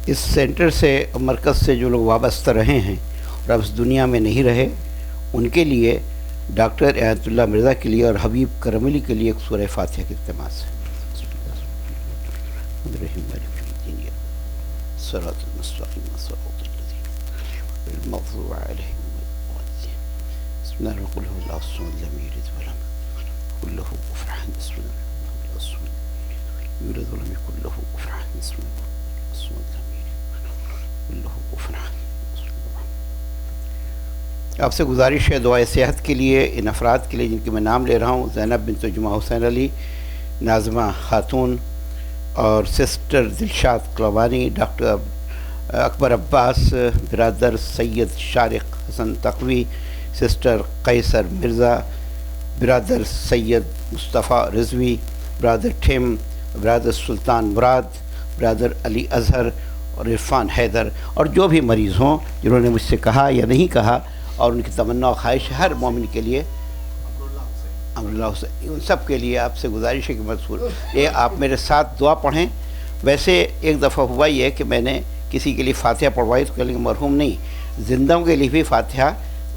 اس centre سے مرکز سے جو لوگ وابستہ رہے ہیں اور اب اس دنیا میں نہیں رہے، ان کے لیے ڈاکٹر عنایت اللہ مرزا کے لیے اور حبیب کرم علی کے لیے ایک سورہ فاتحہ کی التماس ہے۔ صراط المستقیم صراط الذین المغضوب علیہم بسم اللہ الرحمن الرحیم اللہ الصمد لم یلد ولم یکن له کفوا احد بسم اللہ الصمد یولد ولم یکن له کفوا احد بسم اللہ الصمد لم یلد ولم یکن له کفوا احد۔ آپ سے گزارش ہے دعائے صحت کے لیے ان افراد کے لیے جن کے میں نام لے رہا ہوں: زینب بنت جمعہ حسین علی، ناظمہ خاتون اور سسٹر دلشاد کلوانی، ڈاکٹر اکبر عباس، برادر سید شارق حسن تقوی، سسٹر قیصر مرزا، برادر سید مصطفیٰ رضوی، برادر ٹھم، برادر سلطان مراد، برادر علی اظہر اور عرفان حیدر، اور جو بھی مریض ہوں جنہوں نے مجھ سے کہا یا نہیں کہا اور ان کی تمنا و خواہش ہر مومن کے لیے امراللہ حسین، ان سب کے لیے آپ سے گزارش ہے کہ مذکور یہ آپ میرے ساتھ دعا پڑھیں۔ ویسے ایک دفعہ ہوا یہ کہ میں نے کسی کے لیے فاتحہ پڑھوائی تو کہ مرحوم نہیں، زندوں کے لیے بھی فاتحہ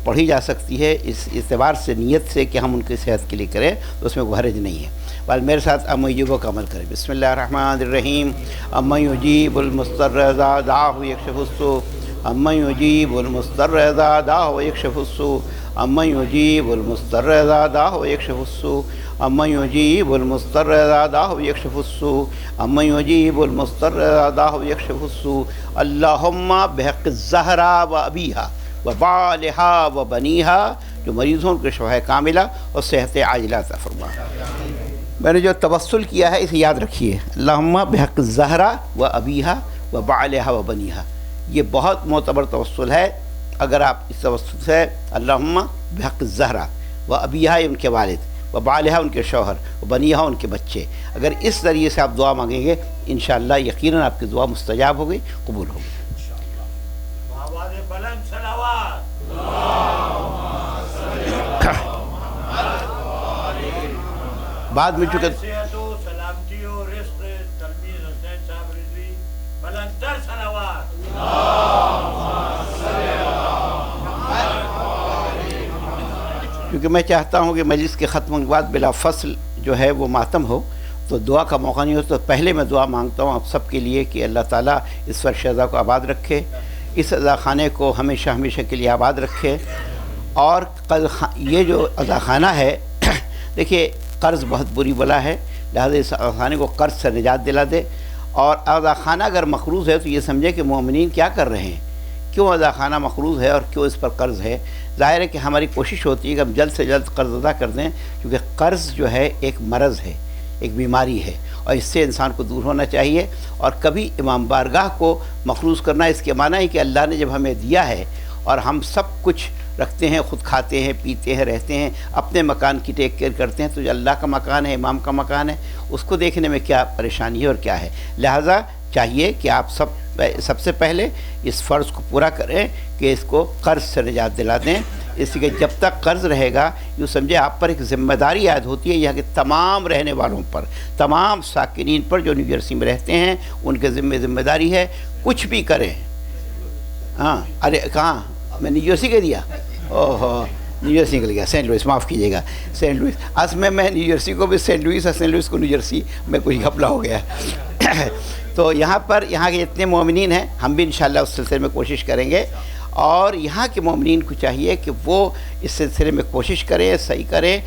پڑھی جا سکتی ہے، اس اعتبار سے نیت سے کہ ہم ان کی صحت کے لیے کریں تو اس میں کوئی حرج نہیں ہے۔ بل میرے ساتھ اما یجیبو کا عمل کریں۔ بسم اللہ الرحمن الرحیم۔ اما یجیب المضطر اذا دعاہ یکشف السوء، اما یجیب المضطر اذا دعاہ یکشف السوء، اما یجیب المضطر اذا دعاہ یکشف السوء، اما یجیب المضطر اذا دعاہ یکشف السوء، اما یجیب المضطر اذا دعاہ یکشف السوء۔ اللہم بحق الزہرا و ابیہا و بالہا و بنیہا، جو مریض ہوں ان کو شفاء کاملہ اور صحت عاجلہ عطا فرما۔ میں نے جو توسل کیا ہے اسے یاد رکھیے، اللہم بحق الزہرا و ابیہا و بالہا و بنیہا، یہ بہت معتبر توسل ہے۔ اگر آپ اس توسل سے اللہم بحق الزہرا و ابیہا ان کے والد و بالہا ان کے شوہر و بنیہا ان کے بچے، اگر اس ذریعے سے آپ دعا مانگیں گے انشاءاللہ یقیناً آپ کی دعا مستجاب ہوگی، قبول ہوگی۔ بعد میں چونکہ کیونکہ میں چاہتا ہوں کہ مجلس کے ختم کے بعد بلا فصل جو ہے وہ ماتم ہو تو دعا کا موقع نہیں ہو، تو پہلے میں دعا مانگتا ہوں آپ سب کے لیے کہ اللہ تعالیٰ اس فرش عزا کو آباد رکھے، اس عزا خانے کو ہمیشہ ہمیشہ کے لیے آباد رکھے، اور یہ جو عزا خانہ ہے دیکھیے قرض بہت بری بلا ہے، لہذا اس عزا خانے کو قرض سے نجات دلا دے، اور عزا خانہ اگر مقروض ہے تو یہ سمجھے کہ مومنین کیا کر رہے ہیں، کیوں عزا خانہ مقروض ہے اور کیوں اس پر قرض ہے۔ ظاہر ہے کہ ہماری کوشش ہوتی ہے کہ ہم جلد سے جلد قرض ادا کر دیں، کیونکہ قرض جو ہے ایک مرض ہے، ایک بیماری ہے، اور اس سے انسان کو دور ہونا چاہیے۔ اور کبھی امام بارگاہ کو مخلوص کرنا اس کے معنی ہے کہ اللہ نے جب ہمیں دیا ہے اور ہم سب کچھ رکھتے ہیں، خود کھاتے ہیں، پیتے ہیں، رہتے ہیں، اپنے مکان کی ٹیک کیئر کرتے ہیں، تو جو اللہ کا مکان ہے، امام کا مکان ہے، اس کو دیکھنے میں کیا پریشانی ہے اور کیا ہے۔ لہٰذا چاہیے کہ آپ سب سے پہلے اس فرض کو پورا کریں کہ اس کو قرض سے نجات دلا دیں، اس لیے کہ جب تک قرض رہے گا یوں سمجھے آپ پر ایک ذمہ داری عائد ہوتی ہے یہاں کے تمام رہنے والوں پر، تمام ساکنین پر جو نیو جرسی میں رہتے ہیں، ان کے ذمہ داری ہے کچھ بھی کریں۔ ہاں ارے کہاں میں نیو جرسی کہہ دیا، اوہ نیو جرسی نکل گیا، سینٹ لوئس، معاف کیجیے گا، سینٹ لوئس، اصل میں نیو جرسی کو بھی سینٹ لوئس اور سینٹ لوئس کو نیو جرسی میں کچھ گھپلا ہو گیا۔ تو یہاں کے جتنے مومنین ہیں ہم بھی انشاءاللہ اس سلسلے میں کوشش کریں گے، اور یہاں کے مومنین کو چاہیے کہ وہ اس سلسلے میں کوشش کریں، صحیح کریں،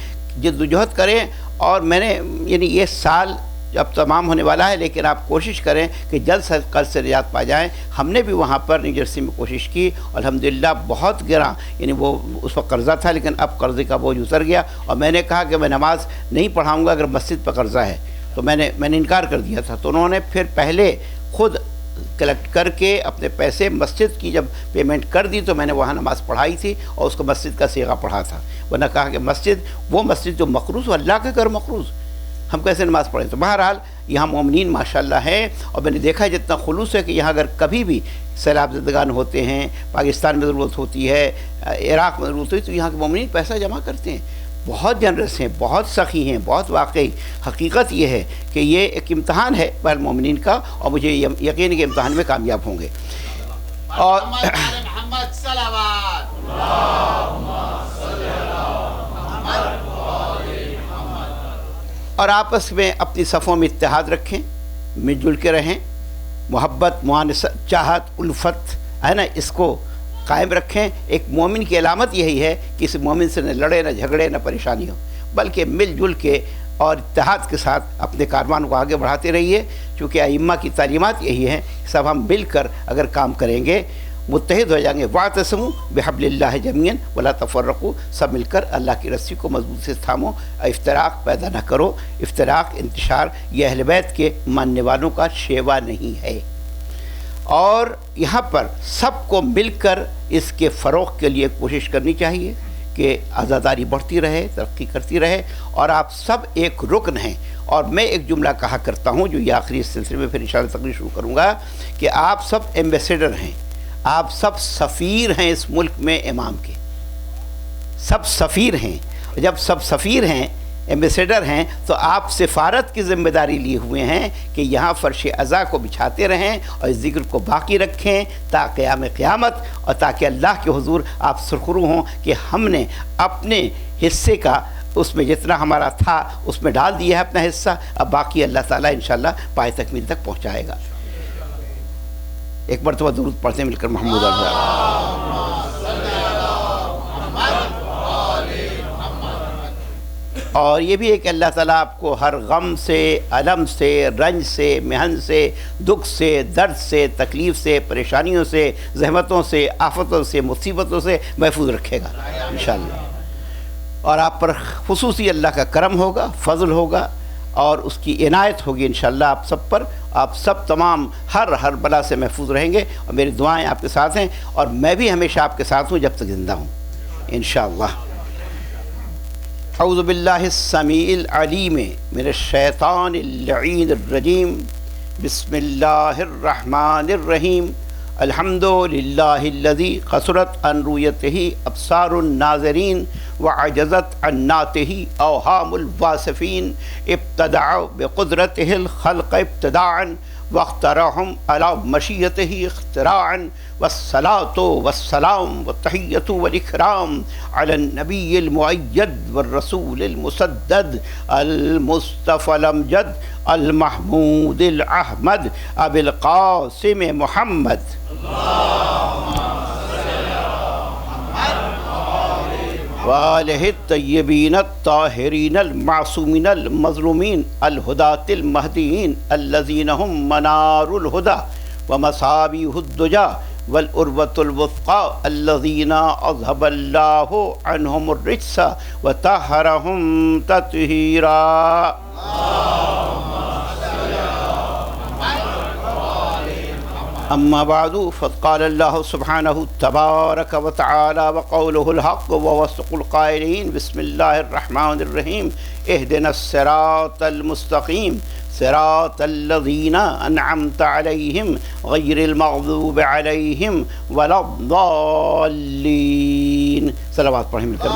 جدوجہد کریں۔ اور میں نے یعنی یہ سال اب تمام ہونے والا ہے، لیکن آپ کوشش کریں کہ جلد سے قرض سے نجات پا جائیں۔ ہم نے بھی وہاں پر نیو جرسی میں کوشش کی، الحمدللہ بہت گراں، یعنی وہ اس وقت قرضہ تھا لیکن اب قرضے کا بوجھ اتر گیا، اور میں نے کہا کہ میں نماز نہیں پڑھاؤں گا اگر مسجد پر قرضہ ہے، تو میں نے انکار کر دیا تھا۔ تو انہوں نے پھر پہلے خود کلیکٹ کر کے اپنے پیسے مسجد کی جب پیمنٹ کر دی تو میں نے وہاں نماز پڑھائی تھی اور اس کو مسجد کا صیغہ پڑھا تھا، ورنہ کہا کہ وہ مسجد جو مقروض ہو، اللہ کے گھر مقروض، ہم کیسے نماز پڑھیں۔ تو بہرحال یہاں مومنین ماشاءاللہ ہیں، اور میں نے دیکھا جتنا خلوص ہے کہ یہاں اگر کبھی بھی سیلاب زدگان ہوتے ہیں، پاکستان میں ضرورت ہوتی ہے، عراق میں ضرورت ہوتی ہے، تو یہاں کے مومنین پیسہ جمع کرتے ہیں۔ بہت جنرس ہیں، بہت سخی ہیں، بہت واقعی۔ حقیقت یہ ہے کہ یہ ایک امتحان ہے مومنین کا، اور مجھے یقین ہے کہ امتحان میں کامیاب ہوں گے۔ اور اور آپس میں اپنی صفوں میں اتحاد رکھیں، مل جل کے رہیں، محبت، معانست، چاہت، الفت ہے نا، اس کو قائم رکھیں۔ ایک مومن کی علامت یہی ہے کہ اس مومن سے نہ لڑے، نہ جھگڑے، نہ پریشانی ہو، بلکہ مل جل کے اور اتحاد کے ساتھ اپنے کاروان کو آگے بڑھاتے رہیے، چونکہ ائمہ کی تعلیمات یہی ہیں کہ سب ہم مل کر اگر کام کریں گے متحد ہو جائیں گے۔ واعتصموا بحبل اللہ جمیعا ولا تفرقوا، سب مل کر اللہ کی رسی کو مضبوط سے تھامو، افتراق پیدا نہ کرو۔ افتراق، انتشار یہ اہل بیت کے ماننے والوں کا شیوا نہیں ہے، اور یہاں پر سب کو مل کر اس کے فروغ کے لیے کوشش کرنی چاہیے کہ عزاداری بڑھتی رہے، ترقی کرتی رہے، اور آپ سب ایک رکن ہیں۔ اور میں ایک جملہ کہا کرتا ہوں جو یہ آخری اس سلسلے میں پھر انشاءاللہ تقریر شروع کروں گا، کہ آپ سب ایمبیسیڈر ہیں، آپ سب سفیر ہیں اس ملک میں امام کے، سب سفیر ہیں۔ جب سب سفیر ہیں، ایمبیسیڈر ہیں، تو آپ سفارت کی ذمہ داری لیے ہوئے ہیں کہ یہاں فرش عزا کو بچھاتے رہیں اور اس ذکر کو باقی رکھیں تا قیام قیامت، اور تاکہ اللہ کے حضور آپ سرخرو ہوں کہ ہم نے اپنے حصے کا، اس میں جتنا ہمارا تھا اس میں ڈال دیا ہے اپنا حصہ، اب باقی اللہ تعالیٰ انشاءاللہ پائے تکمیل تک پہنچائے گا۔ ایک مرتبہ درود پڑھتے ہیں مل کر محمود اور یہ بھی ہے کہ اللہ تعالیٰ آپ کو ہر غم سے، الم سے، رنج سے، محن سے، دکھ سے، درد سے، تکلیف سے، پریشانیوں سے، زحمتوں سے، آفتوں سے، مصیبتوں سے محفوظ رکھے گا انشاءاللہ، اور آپ پر خصوصی اللہ کا کرم ہوگا، فضل ہوگا، اور اس کی عنایت ہوگی انشاءاللہ آپ سب پر۔ آپ سب تمام ہر بلا سے محفوظ رہیں گے، اور میری دعائیں آپ کے ساتھ ہیں، اور میں بھی ہمیشہ آپ کے ساتھ ہوں جب تک زندہ ہوں انشاءاللہ۔ اعوذ باللہ السمیع العلیم من الشیطان اللعین الرجیم، بسم اللہ الرحمن الرحیم۔ الحمد للہ الذی قصرت عن رؤیتہ ابصار الناظرین وعجزت عن نعتہ اوہام الواصفین، ابتدع بقدرتہ الخلق ابتداعا واخترعهم على مشیتہ اختراعا، والصلاة والسلام والتحیة والإکرام على النبی المؤید والرسول المسدد المصطفى الامجد المحمود الاحمد ابی القاسم محمد وآلہ الطیبین الطاہرین المعصومین المظلومین الہداۃ المہدیین الذین هم منار الہدی ومصابیح الدجی والعروۃ الوثقی الذین اذھب اللہ عنہم الرجس وطہرہم تطہیرا۔ اما بعد فقد قال اللہ سبحانہ تبارک وتعالی وقولہ الحق وهو اصدق القائلین، بسم اللہ الرحمن الرحیم، اہدنا الصراط المستقیم صراط الذین انعمت علیہم غیر المغضوب علیہم ولا الضالین۔ صلوات پڑھیں مل کر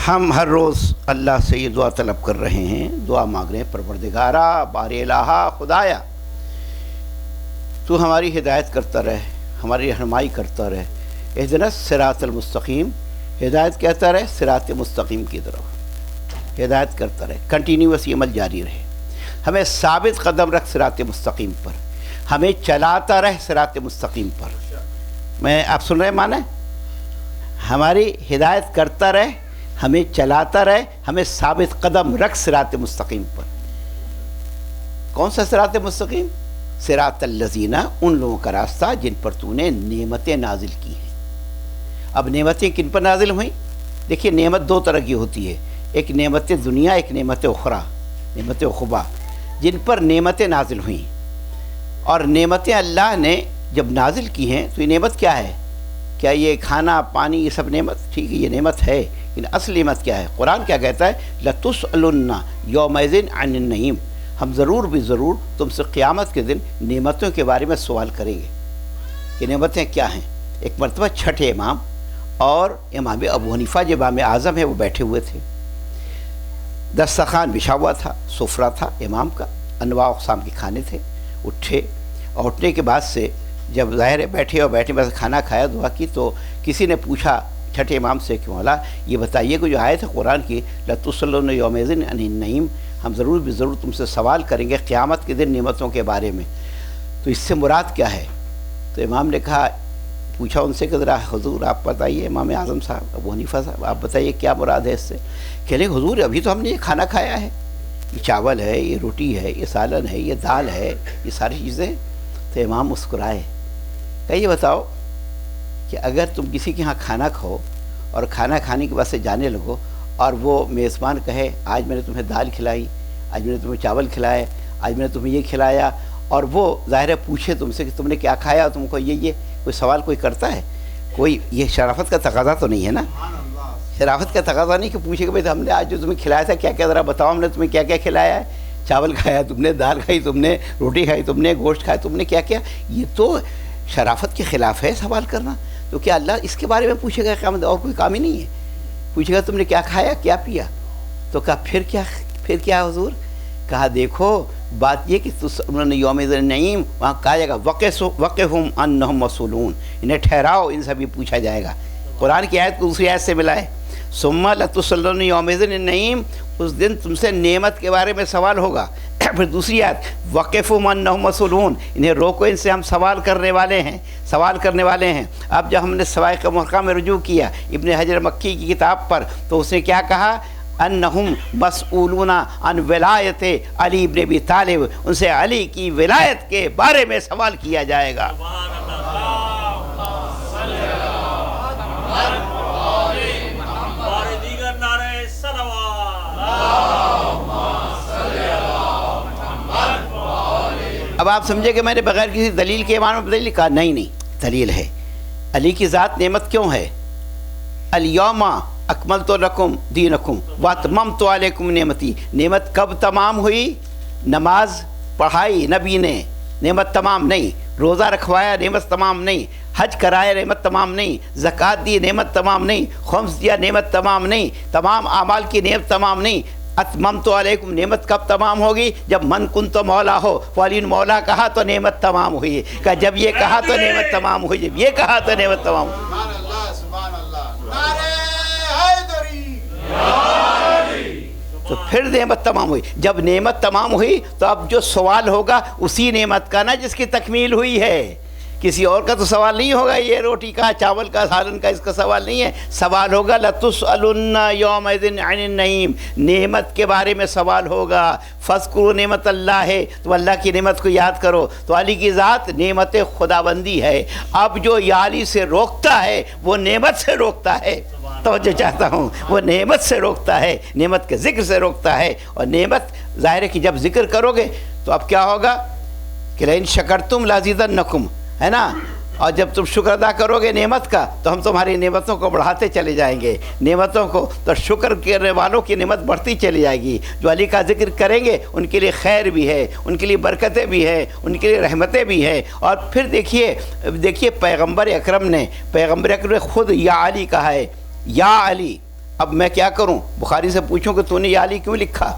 ہم ہر روز اللہ سے یہ دعا طلب کر رہے ہیں، دعا مانگ رہے ہیں، پروردگارا بار الہا خدایا تو ہماری ہدایت کرتا رہے، ہماری رہنمائی کرتا رہے، اہدنا الصراط المستقیم، ہدایت کہتا رہے صراط مستقیم کی طرف، ہدایت کرتا رہے، کنٹینیوس یہ عمل جاری رہے، ہمیں ثابت قدم رکھ صراط مستقیم پر، ہمیں چلاتا رہے صراط مستقیم پر۔ میں آپ سن رہے معنی؟ ہماری ہدایت کرتا رہے، ہمیں چلاتا رہے، ہمیں ثابت قدم رکھ صراط مستقیم پر۔ کون سا صراط مستقیم؟ صراط الذین، ان لوگوں کا راستہ جن پر تو نے نعمتیں نازل کی ہیں۔ اب نعمتیں کن پر نازل ہوئیں؟ دیکھیے نعمت دو طرح کی ہوتی ہے، ایک نعمت دنیا، ایک نعمت اخری، نعمت عقبیٰ، جن پر نعمتیں نازل ہوئیں۔ اور نعمتیں اللہ نے جب نازل کی ہیں تو یہ نعمت کیا ہے؟ کیا یہ کھانا پانی یہ سب نعمت؟ ٹھیک ہے یہ نعمت ہے، لیکن اصل نعمت کیا ہے؟ قرآن کیا کہتا ہے؟ لَتُسْأَلُنَّ يَوْمَئِذٍ عَنِ النَّعِيمِ، ہم ضرور بھی ضرور تم سے قیامت کے دن نعمتوں کے بارے میں سوال کریں گے کہ نعمتیں کیا ہیں۔ ایک مرتبہ چھٹے امام اور امام ابو حنیفہ جو امام اعظم ہے وہ بیٹھے ہوئے تھے، دسترخوان بچھا ہوا تھا، سفرہ تھا امام کا، انواع اقسام کے کھانے تھے۔ اٹھے اور اٹھنے کے بعد سے جب ظاہر ہے بیٹھے اور بیٹھے بعد کھانا کھایا، دعا کی، تو کسی نے پوچھا چھٹے امام سے کہ مولا یہ بتائیے کہ جو آیت ہے قرآن کی لَتُسْأَلُنَّ يَوْمَئِذٍ عَنِ النَّعِيمِ، ہم ضرور بھی ضرور تم سے سوال کریں گے قیامت کے دن نعمتوں کے بارے میں، تو اس سے مراد کیا ہے؟ تو امام نے کہا، پوچھا ان سے کہ ذرا حضور آپ بتائیے، امام اعظم صاحب ابو حنیفہ صاحب آپ بتائیے کیا مراد ہے اس سے؟ کہہ لیں حضور ابھی تو ہم نے یہ کھانا کھایا ہے، یہ چاول ہے، یہ روٹی ہے، یہ سالن ہے، یہ دال ہے، یہ ساری چیزیں۔ تو امام مسکرائے، کہ یہ بتاؤ کہ اگر تم کسی کے ہاں کھانا کھاؤ اور کھانا کھانے کے بعد سے جانے لگو اور وہ میزبان کہے آج میں نے تمہیں دال کھلائی، آج میں نے تمہیں چاول کھلائے، آج میں نے تمہیں یہ کھلایا، اور وہ ظاہر پوچھے تم سے کہ تم نے کیا کھایا، تم کو یہ کوئی سوال کوئی کرتا ہے؟ کوئی یہ شرافت کا تقاضا تو نہیں ہے نا، شرافت کا تقاضا نہیں کہ پوچھے کہ بھائی ہم نے آج جو تمہیں کھلایا تھا کیا کیا، ذرا بتاؤ ہم نے تمہیں کیا کیا کھلایا ہے، چاول کھایا تم نے، دال کھائی تم نے، روٹی کھائی تم نے، گوشت کھایا تم نے، کیا کیا؟ یہ تو شرافت کے خلاف ہے سوال کرنا۔ تو کیا اللہ اس کے بارے میں پوچھے گا قیامت؟ اور کوئی کام ہی نہیں ہے، پوچھے گا تم نے کیا کھایا کیا پیا؟ تو کہا پھر کیا حضور؟ کہا دیکھو بات یہ کہ انہوں نے یوم النعیم وہاں کہا جائے گا وقفہم انہم مسئولون، انہیں ٹھہراؤ، ان سے بھی پوچھا جائے گا۔ قرآن کی آیت کو دوسری آیت سے ملائے، ثم لتسألن یومئذ النعیم، اس دن تم سے نعمت کے بارے میں سوال ہوگا۔ پھر دوسری آیت وقفہم انہم مسئولون، انہیں روکو، ان سے ہم سوال کرنے والے ہیں۔ اب جب ہم نے سوائق محکمہ میں رجوع کیا ابن حجر مکی کی کتاب پر، تو اس نے کیا کہا؟ انہم مسئولون عن ولایت علی ابن ابی طالب، ان سے علی کی ولایت کے بارے میں سوال کیا جائے گا۔ اب آپ سمجھے کہ میں نے بغیر کسی دلیل کے ایمان میں بدل لکھا؟ نہیں، دلیل ہے۔ علی کی ذات نعمت کیوں ہے؟ الیوم اکملت لکم دینکم واتممت علیکم نعمتی، نعمت کب تمام ہوئی؟ نماز پڑھائی نبی نے، نعمت تمام نہیں، روزہ رکھوایا نعمت تمام نہیں، حج کرایا نعمت تمام نہیں، زکوٰۃ دی نعمت تمام نہیں، خمس دیا نعمت تمام نہیں، تمام اعمال کی نعمت تمام نہیں۔ اتممت علیکم نعمت کب تمام ہوگی؟ جب من کنت مولا ہو، فعلی مولا کہا تو نعمت تمام ہوئی، کہ جب یہ کہا تو نعمت تمام ہوئی، جب یہ کہا تو نعمت تمام ہوئی۔ سبحان اللہ سبحان اللہ، نعرہ حیدری، تو پھر نعمت تمام ہوئی۔ جب نعمت تمام ہوئی تو اب جو سوال ہوگا اسی نعمت کا نا جس کی تکمیل ہوئی ہے، کسی اور کا تو سوال نہیں ہوگا، یہ روٹی کا، چاول کا، سالن کا، اس کا سوال نہیں ہے۔ سوال ہوگا لَتُسْأَلُنَّ یومئذ عن النعیم، نعمت کے بارے میں سوال ہوگا۔ فاذکروا نعمت اللہ ہے، تو اللہ کی نعمت کو یاد کرو۔ تو علی کی ذات نعمت خداوندی ہے۔ اب جو یا علی سے روکتا ہے وہ نعمت سے روکتا ہے، توجہ چاہتا ہوں، وہ نعمت سے روکتا ہے، نعمت کے ذکر سے روکتا ہے۔ اور نعمت ظاہر ہے کہ جب ذکر کرو گے تو اب کیا ہوگا کہ لئن شکرتم لازیدنکم، ہے نا، اور جب تم شکر ادا کرو گے نعمت کا تو ہم تمہاری نعمتوں کو بڑھاتے چلے جائیں گے، نعمتوں کو، تو شکر کرنے والوں کی نعمت بڑھتی چلی جائے گی۔ جو علی کا ذکر کریں گے ان کے لیے خیر بھی ہے، ان کے لیے برکتیں بھی ہیں، ان کے لیے رحمتیں بھی ہیں۔ اور پھر دیکھیے پیغمبر اکرم نے خود یا علی کہا ہے، یا علی۔ اب میں کیا کروں؟ بخاری سے پوچھوں کہ تو نے یا علی کیوں لکھا؟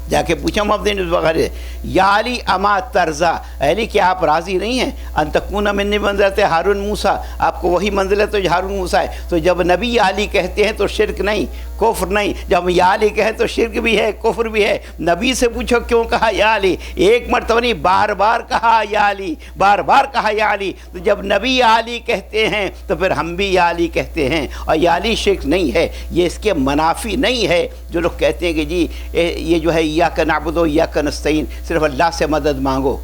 جا کے پوچھا مبدین بخاری، یا علی اما ترضا، علی کیا آپ راضی نہیں ہیں ان تکون منی منزلت ہارون موسیٰ، آپ کو وہی منزلت تو ہارون موسیٰ ہے۔ تو جب نبی یا علی کہتے ہیں تو شرک نہیں، کفر نہیں، جب یا علی کہیں تو شرک بھی ہے، کفر بھی ہے۔ نبی سے پوچھو کیوں کہا یا علی، ایک مرتبہ نہیں، بار بار کہا یا علی، بار بار کہا یا علی۔ تو جب نبی یا علی کہتے ہیں تو پھر ہم بھی یا علی کہتے ہیں، اور یا علی شرک نہیں ہے، یہ اس کے منافی نہیں ہے۔ جو لوگ کہتے ہیں کہ جی یہ جو ہے ایاک نعبد و ایاک نستعین، صرف اللہ سے مدد مانگو،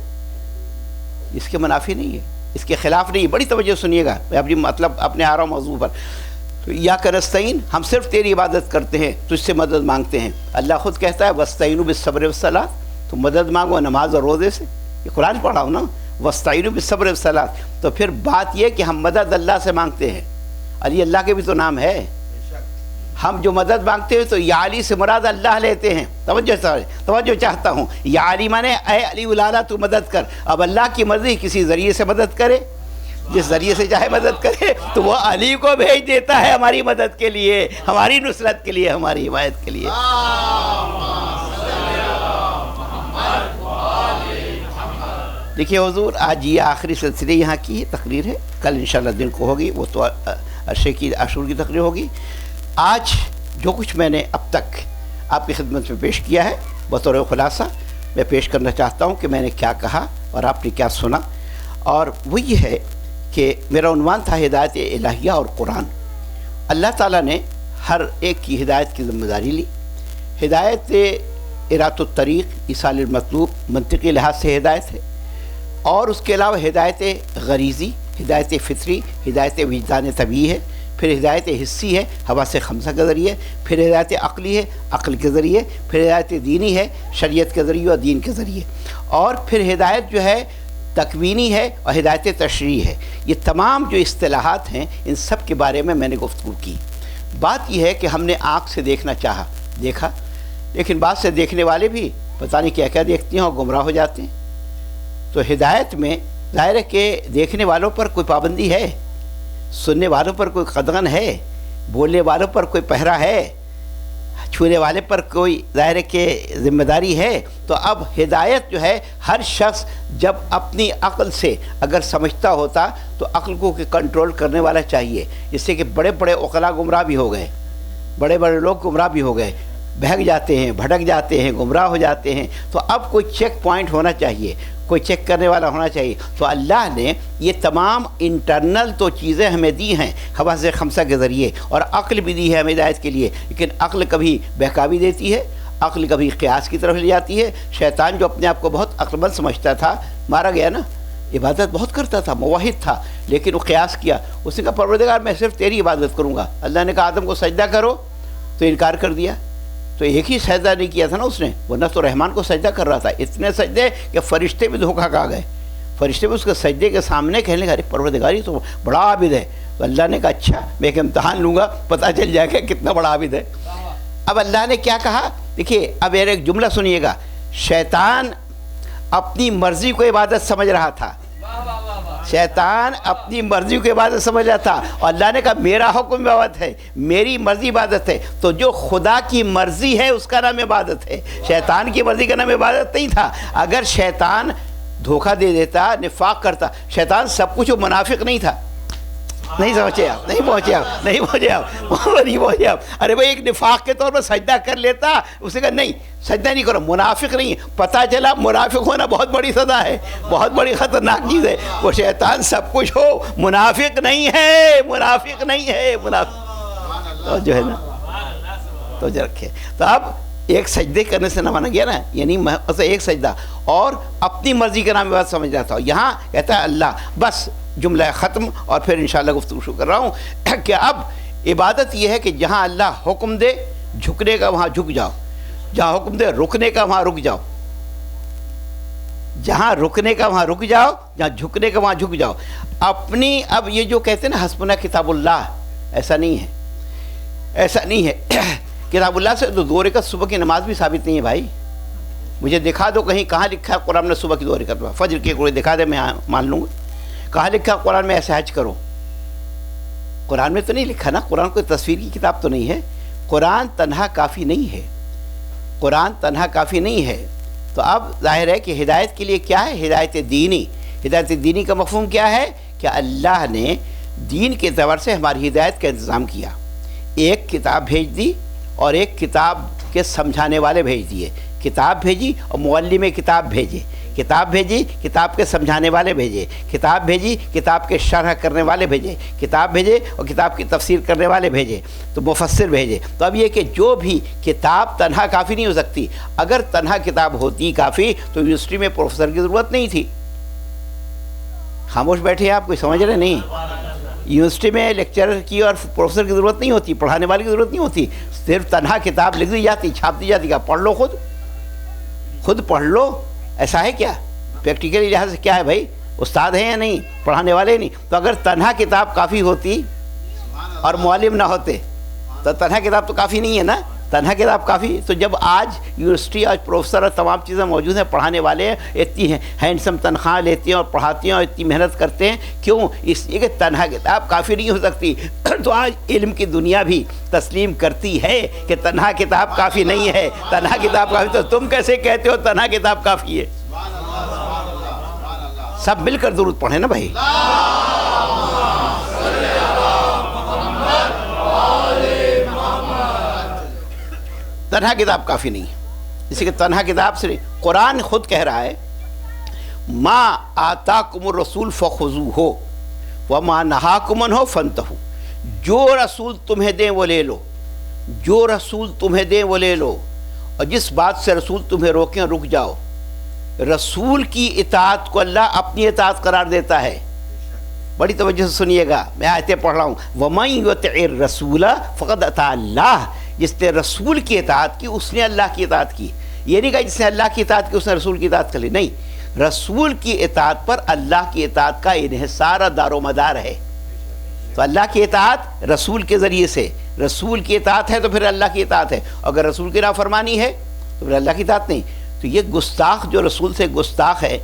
اس کے منافی نہیں ہے، اس کے خلاف نہیں ہے۔ بڑی توجہ سنیے گا، میں اپنی مطلب اپنے آ رہا ہوں موضوع پر۔ تو ایاک نستعین، ہم صرف تیری عبادت کرتے ہیں، تجھ سے مدد مانگتے ہیں۔ اللہ خود کہتا ہے وَاسْتَعِینُوا بِالصَّبْرِ وَالصَّلَاةِ، تو مدد مانگو نماز اور روزے سے، یہ قرآن پڑھا ہوں نا، وَاسْتَعِینُوا بِالصَّبْرِ وَالصَّلَاةِ۔ تو پھر بات یہ کہ ہم مدد اللہ سے مانگتے ہیں، علی اللہ کے بھی تو نام ہے۔ ہم جو مدد مانگتے ہیں تو یا علی سے مراد اللہ لیتے ہیں۔ توجہ چاہتا ہوں، یا علی مانے اے علی الاعلیٰ تو مدد کر۔ اب اللہ کی مرضی کسی ذریعے سے مدد کرے جس ذریعے سے چاہے مدد کرے، تو وہ علی کو بھیج دیتا ہے ہماری مدد کے لیے، ہماری نصرت کے لیے، ہماری حمایت کے لیے۔ دیکھیے حضور، آج یہ آخری سلسلے یہاں کی تقریر ہے، کل انشاءاللہ دن کو ہوگی، وہ تو عاشور کی تقریر ہوگی۔ آج جو کچھ میں نے اب تک آپ کی خدمت میں پیش کیا ہے بطور خلاصہ میں پیش کرنا چاہتا ہوں کہ میں نے کیا کہا اور آپ نے کیا سنا، اور وہ یہ ہے کہ میرا عنوان تھا ہدایت الہیہ اور قرآن۔ اللہ تعالیٰ نے ہر ایک کی ہدایت کی ذمہ داری لی۔ ہدایت ارات الطریق، ایصال المطلوب، منطقی لحاظ سے ہدایت ہے، اور اس کے علاوہ ہدایت غریزی، ہدایت فطری، ہدایت وجدان طبیعی ہے، پھر ہدایت حسی ہے حواس خمسہ کے ذریعے، پھر ہدایت عقلی ہے عقل کے ذریعے، پھر ہدایت دینی ہے شریعت کے ذریعے اور دین کے ذریعے، اور پھر ہدایت جو ہے تکوینی ہے اور ہدایت تشریعی ہے۔ یہ تمام جو اصطلاحات ہیں ان سب کے بارے میں میں نے گفتگو کی۔ بات یہ ہے کہ ہم نے آنکھ سے دیکھنا چاہا، دیکھا، لیکن بعد سے دیکھنے والے بھی پتہ نہیں کیا کیا دیکھتے ہیں اور گمراہ ہو جاتے ہیں۔ تو ہدایت میں ظاہر ہے کہ دیکھنے والوں پر کوئی پابندی ہے، سننے والوں پر کوئی قدغن ہے، بولنے والوں پر کوئی پہرا ہے، چھونے والے پر کوئی ظاہر ہے کہ ذمہ داری ہے۔ تو اب ہدایت جو ہے ہر شخص جب اپنی عقل سے اگر سمجھتا ہوتا تو عقل کو کنٹرول کرنے والا چاہیے، جس سے کہ بڑے بڑے عقلاء گمراہ بھی ہو گئے، بڑے بڑے لوگ گمراہ بھی ہو گئے، بہک جاتے ہیں، بھٹک جاتے ہیں، گمراہ ہو جاتے ہیں۔ تو اب کوئی چیک پوائنٹ ہونا چاہیے، کوئی چیک کرنے والا ہونا چاہیے۔ تو اللہ نے یہ تمام انٹرنل تو چیزیں ہمیں دی ہیں حواس خمسہ کے ذریعے، اور عقل بھی دی ہے ہمیں ہدایت کے لیے، لیکن عقل کبھی بہکا بھی دیتی ہے، عقل کبھی قیاس کی طرف لے جاتی ہے۔ شیطان جو اپنے آپ کو بہت عقل مند سمجھتا تھا مارا گیا نا، عبادت بہت کرتا تھا، موحد تھا، لیکن وہ قیاس کیا۔ اس نے کہا پروردگار میں صرف تیری عبادت کروں گا۔ اللہ نے کہا آدم کو سجدہ کرو تو انکار کر دیا، تو ایک ہی سجدہ نہیں کیا تھا نا اس نے، ورنہ تو رحمان کو سجدہ کر رہا تھا۔ اتنے سجدے کہ فرشتے بھی دھوکہ کھا گئے، فرشتے بھی اس کے سجدے کے سامنے کہنے لگے ارے پروردگاری تو بڑا عابد ہے۔ تو اللہ نے کہا اچھا میں ایک امتحان لوں گا، پتہ چل جائے گا کتنا بڑا عابد ہے۔ اب اللہ نے کیا کہا، دیکھیے اب ایک جملہ سنیے گا، شیطان اپنی مرضی کو عبادت سمجھ رہا تھا، شیطان اپنی مرضی کو عبادت سمجھ رہا تھا، اور اللہ نے کہا میرا حکم عبادت ہے، میری مرضی عبادت ہے۔ تو جو خدا کی مرضی ہے اس کا نام عبادت ہے، شیطان کی مرضی کا نام عبادت نہیں تھا۔ اگر شیطان دھوکہ دے دیتا، نفاق کرتا، شیطان سب کچھ منافق نہیں تھا۔ نہیں سمجھے آپ، نہیں پہنچے آپ۔ ارے بھائی ایک نفاق کے طور پر سجدہ کر لیتا، اس نے کہا نہیں سجدہ نہیں کرو، منافق نہیں ہے۔ پتہ چلا منافق ہونا بہت بڑی سزا ہے، بہت بڑی خطرناک چیز ہے۔ وہ شیطان سب کچھ ہو، منافق نہیں ہے، منافق نہیں ہے، منافق تو جو ہے نا تو جو رکھے۔ تو اب ایک سجدے کرنے سے نہ مانا گیا نا، یعنی ایک سجدہ اور اپنی مرضی کا نام بات سمجھ رہا تھا۔ یہاں کہتا ہے اللہ، بس جملہ ختم، اور پھر انشاءاللہ گفتگو شروع کر رہا ہوں کہ اب عبادت یہ ہے کہ جہاں اللہ حکم دے جھکنے کا وہاں جھک جاؤ، جہاں حکم دے رکنے کا وہاں رک جاؤ، جہاں رکنے کا وہاں رک جاؤ، جہاں جھکنے کا وہاں جھک جاؤ اپنی۔ اب یہ جو کہتے ہیں نا حسبنا کتاب اللہ، ایسا نہیں ہے، ایسا نہیں ہے۔ کتاب اللہ سے تو 2 رکعت صبح کی نماز بھی ثابت نہیں ہے بھائی، مجھے دکھا دو کہیں کہاں لکھا ہے قرآن میں صبح کی 2 رکعت، فجر کی کوئی دکھا دے میں مان لوں گا۔ کہاں لکھا قرآن میں ایسے حج کرو؟ قرآن میں تو نہیں لکھا نا، قرآن کوئی تصویر کی کتاب تو نہیں ہے۔ قرآن تنہا کافی نہیں ہے، قرآن تنہا کافی نہیں ہے۔ تو اب ظاہر ہے کہ ہدایت کے لیے کیا ہے، ہدایت دینی۔ ہدایت دینی کا مفہوم کیا ہے کہ اللہ نے دین کے اعتبار سے ہماری ہدایت کا انتظام کیا، ایک کتاب بھیج دی اور ایک کتاب کے سمجھانے والے بھیج دیے، کتاب بھیجی اور معلم کتاب بھیجے، کتاب بھیجی کتاب کے سمجھانے والے بھیجے، کتاب بھیجی کتاب کے شرح کرنے والے بھیجے، کتاب بھیجے اور کتاب کی تفسیر کرنے والے بھیجے، تو مفسر بھیجے۔ تو اب یہ کہ جو بھی کتاب تنہا کافی نہیں ہو سکتی، اگر تنہا کتاب ہوتی کافی تو یونیورسٹی میں پروفیسر کی ضرورت نہیں تھی۔ خاموش بیٹھے آپ کوئی سمجھ رہے نہیں، یونیورسٹی میں لیکچرر کی اور پروفیسر کی ضرورت نہیں ہوتی، پڑھانے والے کی ضرورت نہیں ہوتی، صرف تنہا کتاب لکھ دی جاتی، چھاپ دی جاتی، کہ پڑھ لو، خود پڑھ لو۔ ایسا ہے کیا؟ پریکٹیکلی لحاظ سے کیا ہے بھائی، استاد ہیں یا نہیں، پڑھانے والے نہیں؟ تو اگر تنہا کتاب کافی ہوتی اور معلم نہ ہوتے تو تنہا کتاب تو کافی نہیں ہے نا، تنہا کتاب کافی. تو جب آج یونیورسٹی آج پروفیسر اور تمام چیزیں موجود ہیں, پڑھانے والے ہیں, اتنی ہینڈسم تنخواہ لیتی ہیں اور پڑھاتی ہیں اور اتنی محنت کرتے ہیں, کیوں؟ اس لیے کہ تنہا کتاب کافی نہیں ہو سکتی. تو آج علم کی دنیا بھی تسلیم کرتی ہے کہ تنہا کتاب کافی نہیں ہے. تنہا کتاب کافی, تو تم کیسے کہتے ہو تنہا کتاب کافی ہے؟ سب مل کر درود پڑھیں نا بھائی. تنہا کتاب کافی نہیں ہے. اسی کہ تنہا کتاب سے قرآن خود کہہ رہا ہے ما آتاکم الرسول فخذوہ وما نہاکم عنہ فانتہوا. جو رسول تمہیں دیں وہ لے لو, جو رسول تمہیں دیں وہ لے لو, اور جس بات سے رسول تمہیں روکیں رک جاؤ. رسول کی اطاعت کو اللہ اپنی اطاعت قرار دیتا ہے. بڑی توجہ سے سنیے گا, میں آیتیں پڑھ رہا ہوں. وَمَن يُطِعِ الرَّسُولَ فَقَدْ أَطَاعَ اللَّهَ. جس نے رسول کی اطاعت کی اس نے اللہ کی اطاعت کی. یہ نہیں کہا جس نے اللہ کی اطاعت کی اس نے رسول کی اطاعت کر لی, نہیں. رسول کی اطاعت پر اللہ کی اطاعت کا انحصار دار و مدار ہے. تو اللہ کی اطاعت رسول کے ذریعے سے, رسول کی اطاعت ہے تو پھر اللہ کی اطاعت ہے. اگر رسول کی نافرمانی ہے تو پھر اللہ کی اطاعت نہیں. تو یہ گستاخ جو رسول سے گستاخ ہے,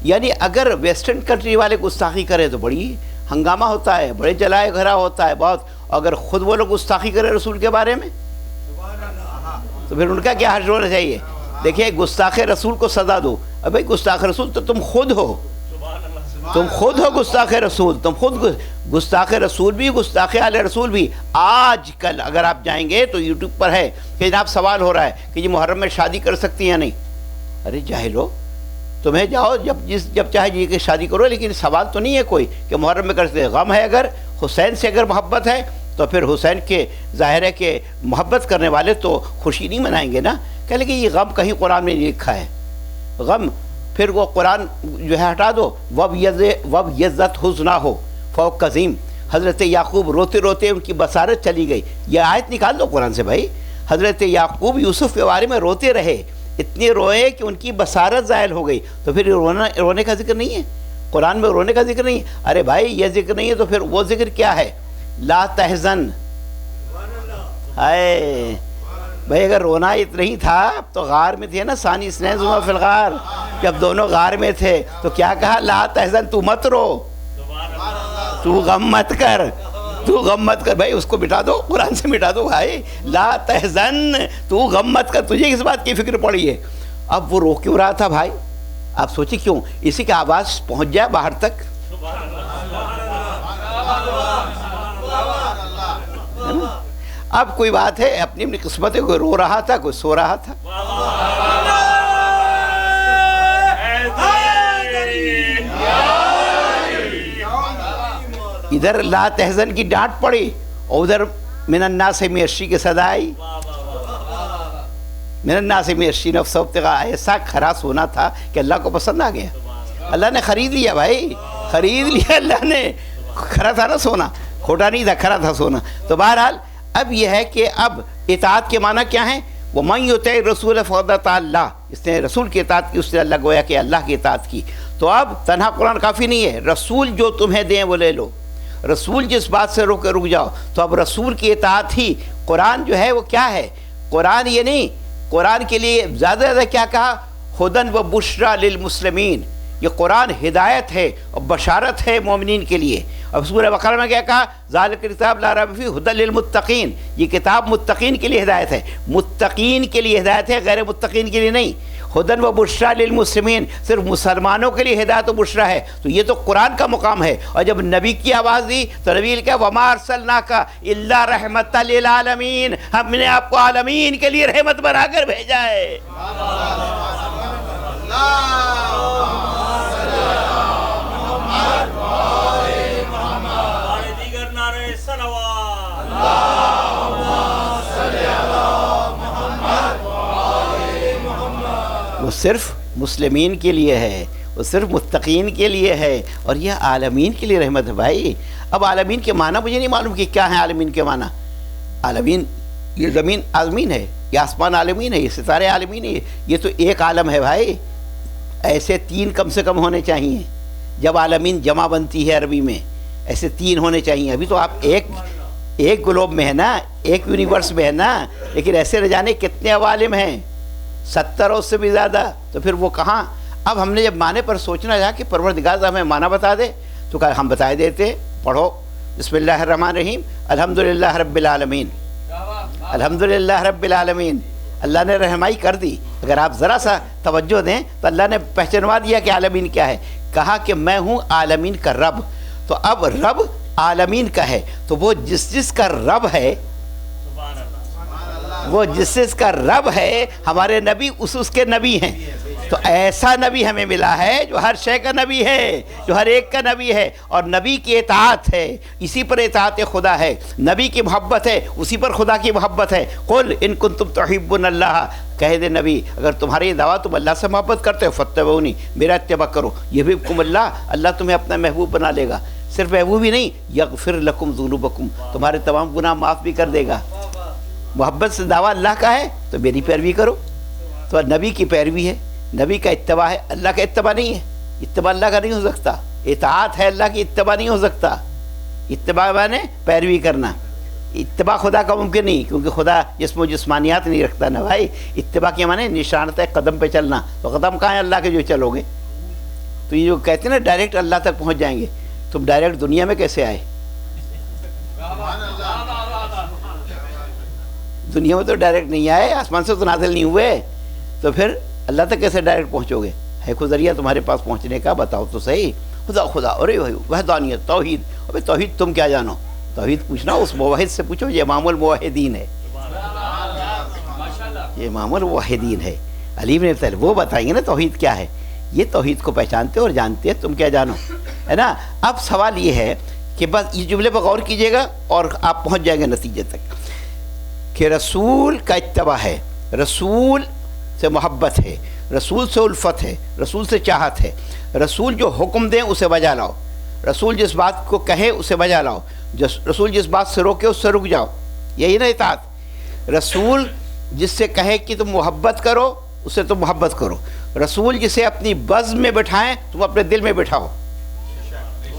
یعنی اگر ویسٹرن کنٹری والے گستاخی کریں تو بڑی ہنگامہ ہوتا ہے, بڑے جلائے گھرا ہوتا ہے بہت. اگر خود وہ لوگ گستاخی کریں رسول کے بارے میں تو پھر ان کا کیا حشر ہونا چاہیے. دیکھیے گستاخ رسول کو سزا دو. اب بھائی گستاخ رسول تو تم خود ہو, تم خود ہو گستاخ رسول, تم خود گستاخ رسول بھی گستاخ آل رسول بھی. آج کل اگر آپ جائیں گے تو یوٹیوب پر ہے کہ جناب سوال ہو رہا ہے کہ یہ محرم میں شادی کر سکتی ہیں نہیں. ارے جاہلو, تمہیں جاؤ جب چاہے جی کہ شادی کرو, لیکن سوال تو نہیں ہے کوئی کہ محرم میں کر سکتے. غم ہے, اگر حسین سے اگر محبت ہے تو پھر حسین کے ظاہر ہے کہ محبت کرنے والے تو خوشی نہیں منائیں گے نا. کہ لیکن یہ غم کہیں قرآن میں نہیں لکھا ہے. غم پھر وہ قرآن جو ہے ہٹا دو. وب یزت حزنا ہو فوق قزیم. حضرت یعقوب روتے روتے ان کی بصارت چلی گئی. یہ آیت نکال دو قرآن سے بھائی. حضرت یعقوب یوسف کے بارے میں روتے رہے, اتنے روئے کہ ان کی بصارت زائل ہو گئی. تو پھر رونے کا ذکر نہیں ہے قرآن میں, رونے کا ذکر نہیں ہے. ارے بھائی یہ ذکر نہیں ہے تو پھر وہ ذکر کیا ہے؟ لا تحزن. ہائے بھائی, اگر رونا اتنا ہی تھا تو غار میں تھے نا, ثانی اثنین ذو فی الغار, جب دونوں غار میں تھے تو کیا کہا؟ لا تحزن, تو مت رو, تو غم مت کر, تو غم مت کر. بھائی اس کو مٹا دو, قرآن سے مٹا دو بھائی. لا تحزن, تو غم مت کر, تجھے کس بات کی فکر پڑی ہے؟ اب وہ رو کیوں رہا تھا بھائی؟ آپ سوچیں کیوں؟ اسی کی آواز پہنچ جائے باہر تک. اب کوئی بات ہے, اپنی اپنی قسمت ہے, کوئی رو رہا تھا, کوئی سو رہا تھا. ادھر لا تحزن کی ڈانٹ پڑی اور ادھر من الناس من یشری کی صدا آئی. من الناس من یشری نفسہ ابتغاء. ایسا کھرا سونا تھا کہ اللہ کو پسند آ گیا. اللہ نے خرید لیا بھائی, خرید لیا اللہ نے. کھرا تھا نا سونا, کھوٹا نہیں تھا, کھرا تھا سونا. تو بہرحال اب یہ ہے کہ اب اطاعت کے معنی کیا ہیں؟ وَمَن يُطِعِ الرَّسُولَ فَقَدْ أَطَاعَ اللَّهَ. اس نے رسول کی اطاعت کی, اس نے اللہ گویا کہ اللہ کی اطاعت کی. تو اب تنہا قرآن کافی نہیں ہے, رسول جو تمہیں دیں وہ لے لو, رسول جس بات سے رک جاؤ. تو اب رسول کی اطاعت ہی قرآن جو ہے وہ کیا ہے؟ قرآن یہ نہیں, قرآن کے لیے زیادہ کیا کہا؟ ہدن و بشرا للمسلمین. یہ قرآن ہدایت ہے اور بشارت ہے مومنین کے لیے. اور سورہ بقرہ میں کیا کہا؟ ذالک الکتاب لا ریب فیہ ھدی للمتقین. یہ کتاب متقین کے لیے ہدایت ہے, متقین کے لیے ہدایت ہے, غیر متقین کے لیے نہیں. ہدن و بشرا للمسلمین, صرف مسلمانوں کے لیے ہدایت و بشرا ہے. تو یہ تو قرآن کا مقام ہے. اور جب نبی کی آواز دی تو نبی نے کہا وما ارسلناک الا رحمۃ للعالمین, ہم نے آپ کو عالمین کے لیے رحمت بنا کر بھیجا ہے. وہ صرف مسلمین کے لیے ہے, وہ صرف متقین کے لیے ہے, اور یہ عالمین کے لیے رحمت ہے بھائی. اب عالمین کے معنی مجھے نہیں معلوم کہ کیا ہے عالمین کے معنی. عالمین یہ زمین عالمین ہے, یہ آسمان عالمین ہے, یہ ستارے عالمین ہے. یہ تو ایک عالم ہے بھائی, ایسے تین کم سے کم ہونے چاہیے. جب عالمین جمع بنتی ہے عربی میں ایسے تین ہونے چاہیے. ابھی تو آپ ایک گلوب میں ہے نا, ایک یونیورس میں ہے نا, لیکن ایسے نہ جانے کتنے عوالم ہیں، 70 اور اس سے بھی زیادہ، تو پھر وہ کہاں؟ اب ہم نے جب معنی پر سوچنا چاہا کہ پروردگار ہمیں معنی بتا دے، تو کہا ہم بتا دیتے، پڑھو بسم اللہ الرحمن الرحیم، الحمدللہ رب العالمین، الحمدللہ رب العالمین۔ اللہ نے رہنمائی کر دی۔ اگر آپ ذرا سا توجہ دیں تو اللہ نے پہچانوا دیا کہ عالمین کیا ہے، کہا کہ میں ہوں عالمین کا رب۔ تو اب رب عالمین کا ہے، تو وہ جس کا رب ہے، وہ جس کا رب ہے، ہمارے نبی اس کے نبی ہیں۔ تو ایسا نبی ہمیں ملا ہے جو ہر شے کا نبی ہے، جو ہر ایک کا نبی ہے، اور نبی کی اطاعت ہے، اسی پر اطاعت خدا ہے، نبی کی محبت ہے، اسی پر خدا کی محبت ہے۔ قل ان کنتم تحبون اللہ، کہہ دے نبی اگر تمہاری دعویٰ تم اللہ سے محبت کرتے ہو فاتبعونی، میرا اتباع کرو، یحببکم اللہ، اللہ تمہیں اپنا محبوب بنا لے گا۔ صرف محبوب ہی نہیں، یغفر لکم ذنوبکم، تمہارے تمام گناہ معاف بھی کر دے گا۔ محبت سے دعویٰ اللہ کا ہے تو میری پیروی کرو، تو نبی کی پیروی ہے، نبی کا اتباع ہے، اللہ کا اتباع نہیں ہے۔ اتباع اللہ کا نہیں ہو سکتا، اطاعت ہے، اللہ کی اتباع نہیں ہو سکتا۔ اتباع مانے پیروی کرنا، اتباع خدا کا ممکن نہیں، کیونکہ خدا جسم و جسمانیات نہیں رکھتا نا بھائی۔ اتباع کے معنی نشانت ہے قدم پہ چلنا، تو قدم کہاں ہے اللہ کے جو چلو گے؟ تو یہ جو کہتے ہیں نا ڈائریکٹ اللہ تک پہنچ جائیں گے، تم ڈائریکٹ دنیا میں کیسے آئے؟ دنیا میں تو ڈائریکٹ نہیں آئے، آسمان سے تو نازل نہیں ہوئے، تو پھر اللہ تک کیسے ڈائریکٹ پہنچو گے؟ ہے کوئی ذریعہ تمہارے پاس پہنچنے کا؟ بتاؤ تو صحیح۔ خدا ارے بھائی وحدانیت، توحید، ابے توحید تم کیا جانو؟ توحید پوچھنا اس موحد سے پوچھو، یہ امام الموحدین ہے، یہ امام الموحدین ہے، علی بن ابی طالب، وہ بتائیں گے نا توحید کیا ہے۔ یہ توحید کو پہچانتے اور جانتے ہیں، تم کیا جانو، ہے نا۔ اب سوال یہ ہے کہ بس یہ جملے پر غور کیجئے گا اور آپ پہنچ جائیں گے نتیجے تک کہ رسول کا اتباع ہے، رسول سے محبت ہے، رسول سے الفت ہے، رسول سے چاہت ہے، رسول جو حکم دیں اسے بجا لاؤ، رسول جس بات کو کہے اسے بجا لاؤ، رسول جس بات سے روکے اس سے رک جاؤ، یہی نا اطاعت۔ رسول جس سے کہے کہ تم محبت کرو اس سے تم محبت کرو، رسول جسے اپنی بزم میں بٹھائیں تم اپنے دل میں بٹھاؤ،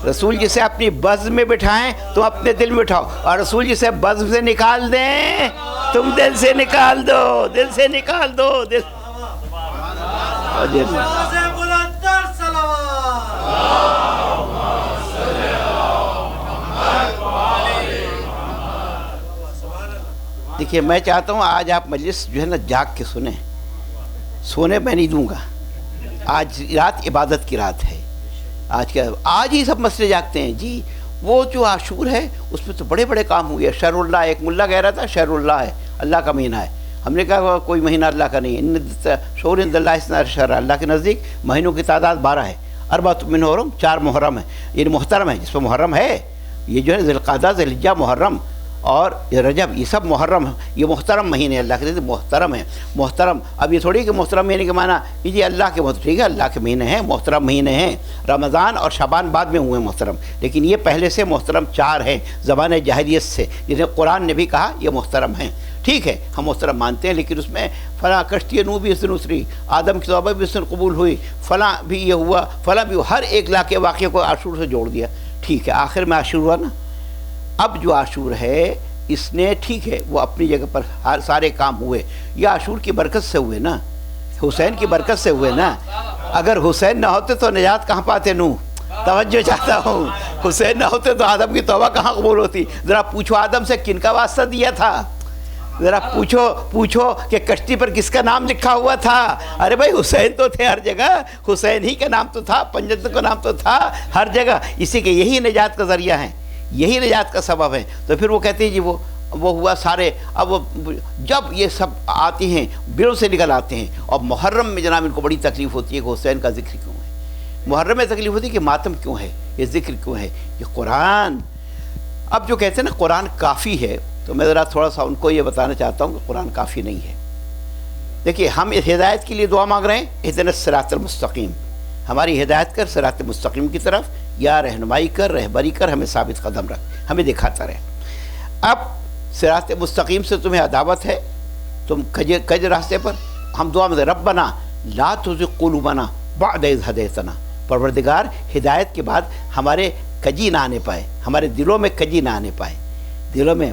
رسول جسے اپنی بزم میں بٹھائیں تم اپنے دل میں بٹھاؤ، اور رسول جسے بزم سے نکال دیں تم دل سے نکال دو، دل سے نکال دو، دل دیکھیے میں چاہتا ہوں آج آپ مجلس جو ہے نا جاگ کے سنیں، سونے میں نہیں دوں گا۔ آج رات عبادت کی رات ہے، آج ہی سب مسئلے جاگتے ہیں جی۔ وہ جو عاشور ہے اس میں تو بڑے بڑے کام ہوئے، شہر اللہ، ایک ملا کہہ رہا تھا شہر اللہ ہے، اللہ کا مہینہ ہے۔ ہم نے کہا کوئی مہینہ اللہ کا نہیں، شہور عند اللہ 12 شہر، اللہ کے نزدیک مہینوں کی تعداد 12 ہے، 4 منہم، 4 محرم ہے، یہ محترم ہے، جس میں محرم ہے، یہ جو ہے ذی القعدہ، ذی الحجہ، محرم اور یہ رجب، یہ سب محرم، یہ محترم مہینے اللہ کے محترم ہیں، محترم۔ اب یہ تھوڑی کہ محترم مہینے کے معنی یہ اللہ کے ٹھیک ہے، اللہ کے مہینے ہیں، محترم مہینے ہیں، رمضان اور شعبان بعد میں ہوئے محترم، لیکن یہ پہلے سے محترم 4 ہیں زبان جاہلیت سے، جنہیں قرآن نے بھی کہا یہ محترم ہیں۔ ٹھیک ہے ہم محترم مانتے ہیں، لیکن اس میں فلاں کشتی نوح بھی اس دن اتری، آدم کی توبہ بھی اس دن قبول ہوئی، فلاں بھی یہ ہوا، فلاں بھی ہوا، ہر ایک لاکھ واقعے کو عاشور سے جوڑ دیا۔ ٹھیک ہے آخر میں عاشور ہوا نا۔ اب جو عاشور ہے اس نے ٹھیک ہے وہ اپنی جگہ پر سارے کام ہوئے، یہ عاشور کی برکت سے ہوئے نا، حسین کی برکت سے ہوئے نا۔ اگر حسین نہ ہوتے تو نجات کہاں پاتے نوح؟ توجہ چاہتا ہوں، حسین نہ ہوتے تو آدم کی توبہ کہاں قبول ہوتی؟ ذرا پوچھو آدم سے کن کا واسطہ دیا تھا، ذرا پوچھو کہ کشتی پر کس کا نام لکھا ہوا تھا؟ ارے بھائی حسین تو تھے ہر جگہ، حسین ہی کا نام تو تھا، پنجتن کا نام تو تھا ہر جگہ، اسی کے یہی نجات کا ذریعہ ہیں، یہی نجات کا سبب ہے۔ تو پھر وہ کہتے ہیں جی وہ ہوا سارے، اب وہ جب یہ سب آتے ہیں بلوں سے نکل آتے ہیں، اور محرم میں جناب ان کو بڑی تکلیف ہوتی ہے کہ حسین کا ذکر کیوں ہے، محرم میں تکلیف ہوتی ہے کہ ماتم کیوں ہے، یہ ذکر کیوں ہے، یہ قرآن۔ اب جو کہتے ہیں نا قرآن کافی ہے، تو میں ذرا تھوڑا سا ان کو یہ بتانا چاہتا ہوں کہ قرآن کافی نہیں ہے۔ دیکھیے ہم اس ہدایت کے لیے دعا مانگ رہے ہیں، اہدنا الصراط المستقیم، ہماری ہدایت کر صراط مستقیم کی طرف، یا رہنمائی کر، رہبری کر، ہمیں ثابت قدم رکھ، ہمیں دکھاتا رہے۔ اب صراط مستقیم سے تمہیں عداوت ہے، تم کج راستے پر، ہم دعا میں ربنا لا تزغ قلوبنا بعد اذ ہدیتنا، پروردگار ہدایت کے بعد ہمارے کجی نہ آنے پائے، ہمارے دلوں میں کجی نہ آنے پائے، دلوں میں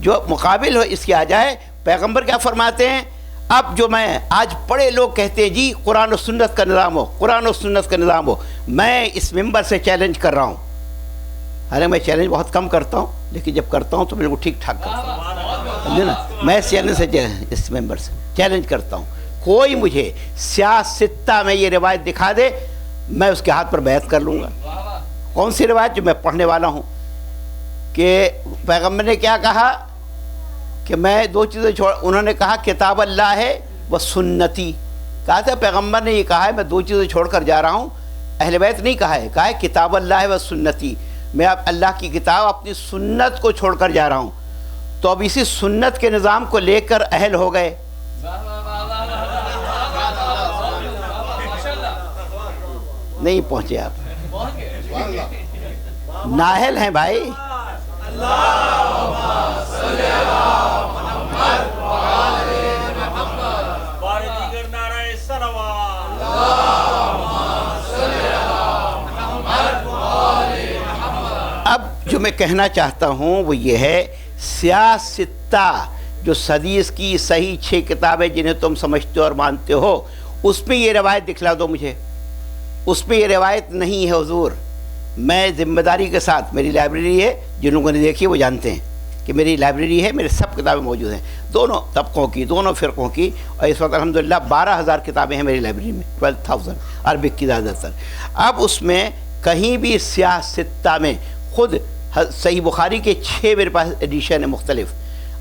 جو مقابل ہو اس کی آ جائے. پیغمبر کیا فرماتے ہیں؟ اب جو میں آج بڑے لوگ کہتے ہیں جی قرآن و سنت کا نظام ہو، قرآن و سنت کا نظام ہو، میں اس ممبر سے چیلنج کر رہا ہوں. ارے میں چیلنج بہت کم کرتا ہوں، لیکن جب کرتا ہوں تو بالکل ٹھیک ٹھاک کرتا ہوں، سمجھے نا. میں اس چیلنج سے اس ممبر سے چیلنج کرتا ہوں، کوئی مجھے سیاستہ میں یہ روایت دکھا دے میں اس کے ہاتھ پر بیعت کر لوں گا. کون سی روایت؟ جو میں پڑھنے والا ہوں کہ پیغمبر نے کیا کہا کہ میں دو چیزیں چھوڑ، انہوں نے کہا کتاب اللہ ہے و سنتی. کہا تھا پیغمبر نے یہ کہا ہے میں دو چیزیں چھوڑ کر جا رہا ہوں. اہل بیت نہیں کہا ہے، کہا ہے کتاب اللہ ہے و سنتی، میں اب اللہ کی کتاب اپنی سنت کو چھوڑ کر جا رہا ہوں. تو اب اسی سنت کے نظام کو لے کر اہل ہو گئے. نہیں پہنچے آپ، نااہل ہیں بھائی. اب جو میں کہنا چاہتا ہوں وہ یہ ہے، سیاستہ جو حدیث کی صحیح 6 کتابیں جنہیں تم سمجھتے ہو اور مانتے ہو، اس میں یہ روایت دکھلا دو مجھے. اس میں یہ روایت نہیں ہے حضور. میں ذمہ داری کے ساتھ، میری لائبریری ہے، جن لوگوں نے دیکھی وہ جانتے ہیں کہ میری لائبریری ہے، میرے سب کتابیں موجود ہیں، دونوں طبقوں کی، دونوں فرقوں کی. اور اس وقت الحمدللہ 12,000 کتابیں ہیں میری لائبریری میں، 12,000 عربک کی زیادہ تر. اب اس میں کہیں بھی سیاستہ میں خود صحیح بخاری کے 6 میرے پاس ایڈیشن ہیں مختلف،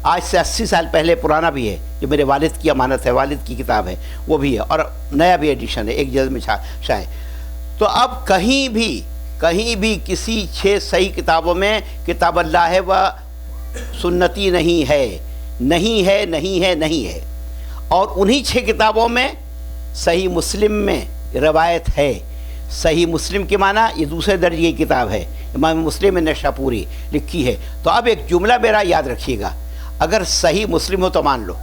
آج سے 80 سال پہلے پرانا بھی ہے جو میرے والد کی امانت ہے، والد کی کتاب ہے وہ بھی ہے، اور نیا بھی ایڈیشن ہے ایک جلد میں شائع. تو اب کہیں بھی کسی 6 صحیح کتابوں میں کتاب اللہ ہے و سنتی نہیں ہے، نہیں ہے، نہیں ہے، نہیں ہے. اور انہی 6 کتابوں میں صحیح مسلم میں روایت ہے. صحیح مسلم کے معنی یہ دوسرے درجے کی کتاب ہے، امام مسلم نے نشاپوری لکھی ہے. تو اب ایک جملہ میرا یاد رکھیے گا، اگر صحیح مسلم ہو تو مان لو.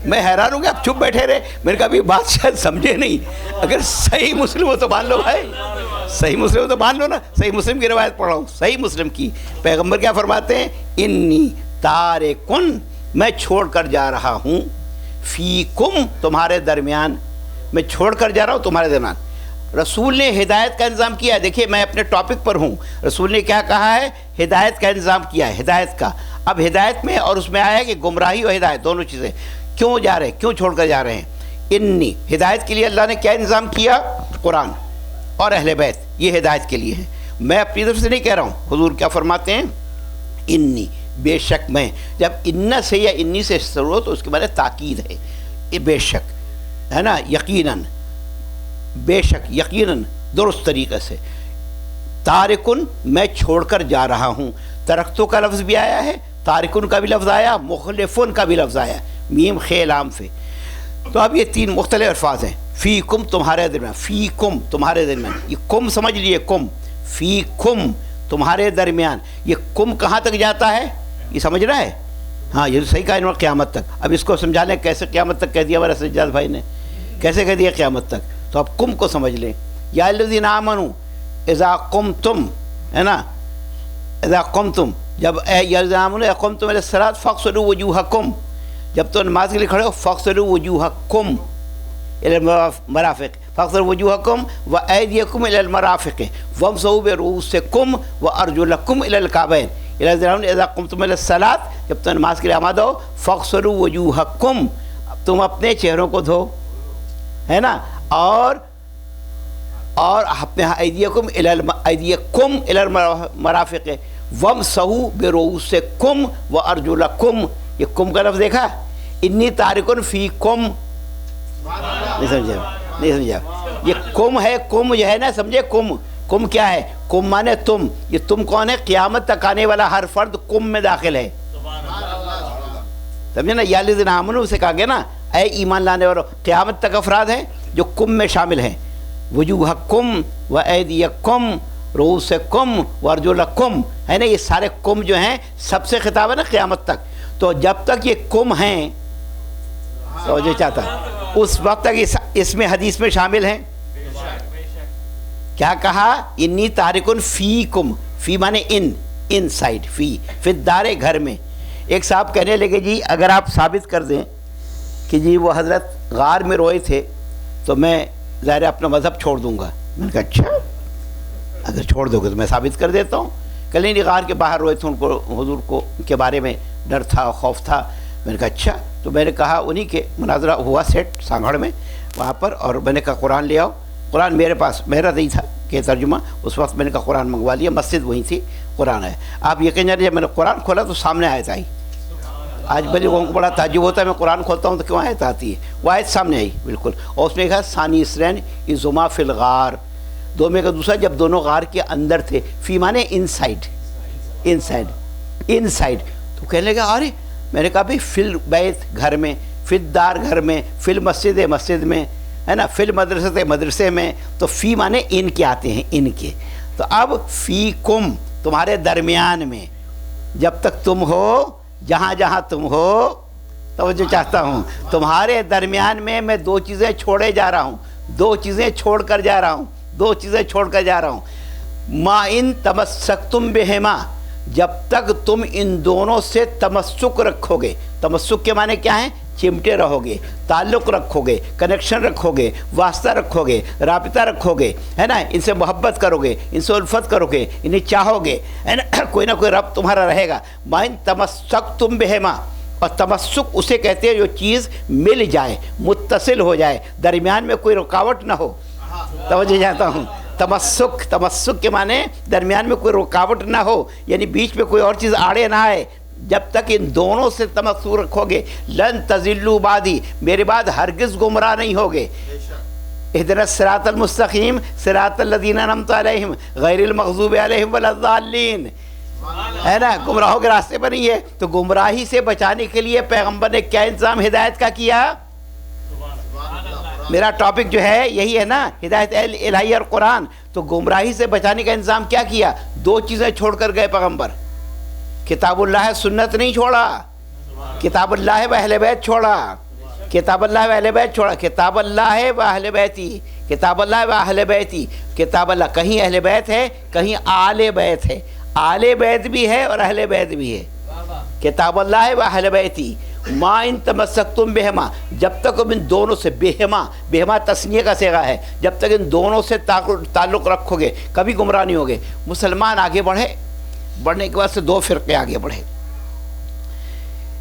میں حیران ہوں کہ آپ چپ بیٹھے رہے، میرے کہا بھی بات شاید سمجھے نہیں. اگر صحیح مسلم ہو تو مان لو بھائی، صحیح مسلم ہو تو مان لو نا. صحیح مسلم کی روایت پڑھ رہا ہوں، صحیح مسلم کی. پیغمبر کیا فرماتے ہیں؟ انی تارکن، میں چھوڑ کر جا رہا ہوں، فیکم، تمہارے درمیان، میں چھوڑ کر جا رہا ہوں تمہارے درمیان. رسول نے ہدایت کا انتظام کیا ہے. دیکھیے میں اپنے ٹاپک پر ہوں، رسول نے کیا کہا ہے؟ ہدایت کا انتظام کیا ہے، ہدایت کا. اب ہدایت میں اور اس میں آیا ہے کہ گمراہی اور ہدایت دونوں چیزیں. کیوں جا رہے ہیں، کیوں چھوڑ کر جا رہے ہیں؟ انی، ہدایت کے لیے اللہ نے کیا انتظام کیا؟ قرآن اور اہل بیت، یہ ہدایت کے لیے ہے. میں اپنی طرف سے نہیں کہہ رہا ہوں. حضور کیا فرماتے ہیں؟ انی، بے شک میں. جب ان سے یا انی سے شروع ہو تو اس کے معنی تاکید ہے. یہ بے شک ہے نا، یقیناً، بے شک، یقیناً، درست طریقے سے. تارکن، میں چھوڑ کر جا رہا ہوں. ترکتوں کا لفظ بھی آیا ہے، تارکن کا بھی لفظ آیا، مخلفن کا بھی لفظ آیا، میم خے لام فے. تو اب یہ 3 مختلف الفاظ ہیں. فیکم، تمہارے درمیان، فیکم، تمہارے درمیان. یہ کم سمجھ لیے، کم، فیکم، تمہارے درمیان. یہ کم کہاں تک جاتا ہے یہ سمجھ رہا ہے؟ ہاں یہ صحیح کہا انہوں نے، قیامت تک. اب اس کو سمجھا لیں کیسے قیامت تک کہہ دیا ہمارے سجاد بھائی نے، کیسے کہہ دیا قیامت تک. تو اب کم کو سمجھ لیں. یا الذین آمنوا اذا قمتم، ہے نا، اذا قمتم، جب یا الذین آمنوا اذا قمتم الی الصلاۃ فاغسلوا وجوہکم، جب تو نماز کے لیے کھڑے ہو، فاغسلوا وجوہکم الی المرافق، فاغسلوا وجوہکم وایدیکم الی المرافق وامسحوا برؤوسکم وارجلکم الی الکعبین. اذا قمتم الی الصلاۃ، جب تو نماز کے لیے آمادہ ہو، فاغسلوا وجوہکم، تم اپنے چہروں کو دھو، ہے نا، اور اپنے ایدیکم الی المرافق وامسحوا برؤوسکم وارجلکم. یہ کم کا لفظ دیکھا، انی تارکن فیکم. نہیں سمجھا؟ یہ کم ہے، کم جو ہے نا، سمجھے؟ کم کیا ہے؟ کم مانے تم. یہ تم کون ہے؟ قیامت تک آنے والا ہر فرد کم میں داخل ہے. سمجھے نا؟ یا الذین آمنوا سے کہا گیا نا، اے ایمان لانے والوں. قیامت تک افراد ہیں جو کم میں شامل ہیں. وجوہکم وایدیکم رؤوسکم وارجلکم، ہے نا، یہ سارے کم جو ہیں سب سے خطاب ہے نا قیامت تک. تو جب تک یہ کم ہیں، توجہ چاہتا ہوں، اس وقت تک اس میں حدیث میں شامل ہیں. کیا کہا؟ انی تارکن فیکم، فی مانے ان سائڈ، فی الدار، گھر میں. ایک صاحب کہنے لگے جی اگر آپ ثابت کر دیں کہ جی وہ حضرت غار میں روئے تھے تو میں ظاہر اپنا مذہب چھوڑ دوں گا. میں نے کہا اچھا اگر چھوڑ دو گے تو میں ثابت کر دیتا ہوں. کہ نہیں غار کے باہر روئے تھے، ان کو حضور کو کے بارے میں ڈر تھا، خوف تھا. میں نے کہا اچھا. تو میں نے کہا انہی کے مناظرہ ہوا سیٹ سانگھڑ میں وہاں پر، اور میں نے کہا قرآن لے آؤ. قرآن میرے پاس میرا نہیں تھا کہ ترجمہ، اس وقت میں نے کہا قرآن منگوا لیا، مسجد وہیں تھی، قرآن ہے. آپ یقین جانیے جب میں نے قرآن کھولا تو سامنے آیت آئی. آج بھلے لوگوں کو بڑا تعجب ہوتا ہے میں قرآن کھولتا ہوں تو کیوں آیت آتی ہے، وہ آیت سامنے آئی بالکل. اور اس میں کہا ثانی اسرین اذہما فی الغار، دو میں کا دوسرا جب دونوں غار کے اندر تھے. فی مانے ان سائڈ. تو کہنے لگا ارے، میں نے کہا بھائی فی البیت گھر میں، فی الدار گھر میں، فی المسجد مسجد میں ہے نا، فی المدرسہ مدرسے میں. تو فی مانے ان کے آتے ہیں، ان کے. تو اب فی کم تمہارے درمیان میں، جب تک تم ہو، جہاں جہاں تم ہو، توجہ چاہتا ہوں، تمہارے درمیان میں دو چیزیں چھوڑے جا رہا ہوں، دو چیزیں چھوڑ کر جا رہا ہوں. ما ان تمسکتم بہما، جب تک تم ان دونوں سے تمسک رکھو گے. تمسک کے معنی کیا ہیں؟ چمٹے رہو گے، تعلق رکھو گے، کنیکشن رکھو گے، واسطہ رکھو گے، رابطہ رکھو گے، ہے نا، ان سے محبت کرو گے، ان سے الفت کرو گے، انہیں چاہو گے، ہے نا، کوئی نہ کوئی رب تمہارا رہے گا. مائن تمسکتم بہما، اور تمسک اسے کہتے ہیں جو چیز مل جائے، متصل ہو جائے، درمیان میں کوئی رکاوٹ نہ ہو. توجہ چاہتا ہوں، تمسک کے معنی درمیان میں کوئی رکاوٹ نہ ہو، یعنی بیچ میں کوئی اور چیز آڑے نہ آئے. جب تک ان دونوں سے تمسک رکھو گے، لن تضلوا بعدی، میرے بعد ہرگز گمراہ نہیں ہوگے. اہدنا الصراط المستقیم صراط الذین انعمت علیہم غیر المغضوب علیہم ولا الضالین، ہے نا، گمراہوں کے راستے پر نہیں ہے. تو گمراہی سے بچانے کے لیے پیغمبر نے کیا انتظام ہدایت کا کیا؟ میرا ٹاپک جو ہے یہی ہے نا، ہدایت الہی اور قرآن. تو گمراہی سے بچانے کا انتظام کیا کیا؟ دو چیزیں چھوڑ کر گئے پیغمبر. کتاب اللہ سنت نہیں چھوڑا، کتاب اللہ و اہل بیت چھوڑا، کتاب اللہ و اہل بیت چھوڑا. کتاب اللہ و اہل بیتی، کتاب اللہ و اہل بیتی. کتاب اللہ کہیں اہل بیت ہے، کہیں آل بیت ہے. آل بیت بھی ہے اور اہل بیت بھی ہے. کتاب اللہ و اہل بیتی. ما ان تمسکتم بہما، جب تک ان دونوں سے، بہما تسنیہ کا صیغہ ہے، جب تک ان دونوں سے تعلق رکھو گے کبھی گمراہ نہیں ہوگے. مسلمان آگے بڑھنے کے بعد سے دو فرقے آگے بڑھے.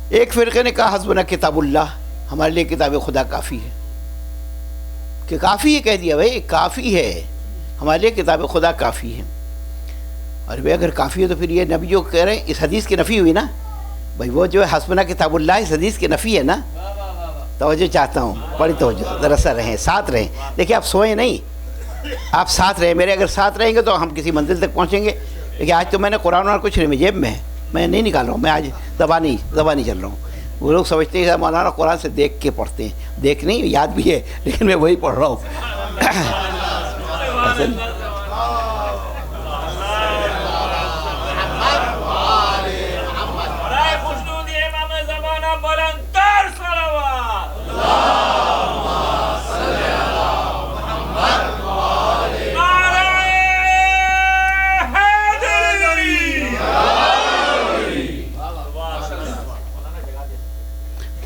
ایک فرقے نے کہا حسبنا کتاب اللہ، ہمارے لیے کتاب خدا کافی ہے. کہ کافی ہے، کہہ دیا بھائی کافی ہے، ہمارے لیے کتاب خدا کافی ہے. اور بھائی اگر کافی ہے تو پھر یہ نبی جو کہہ رہے ہیں اس حدیث کی نفی ہوئی نا بھائی. وہ جو ہے حسبنا کتاب اللہ اس حدیث کی نفی ہے نا. توجہ چاہتا ہوں، بڑی توجہ، ذرا سا رہیں، ساتھ رہیں. دیکھیں آپ سوئیں نہیں، آپ ساتھ رہیں میرے. اگر ساتھ رہیں گے تو ہم کسی منزل تک پہنچیں گے. لیکن آج تو میں نے قرآن اور کچھ نہیں، میں جیب میں ہے، میں نہیں نکال رہا ہوں. میں آج زبانی چل رہا ہوں. وہ لوگ سمجھتے ہیں کہ مولانا قرآن سے دیکھ کے پڑھتے ہیں. دیکھ نہیں، یاد بھی ہے، لیکن میں وہی پڑھ رہا ہوں.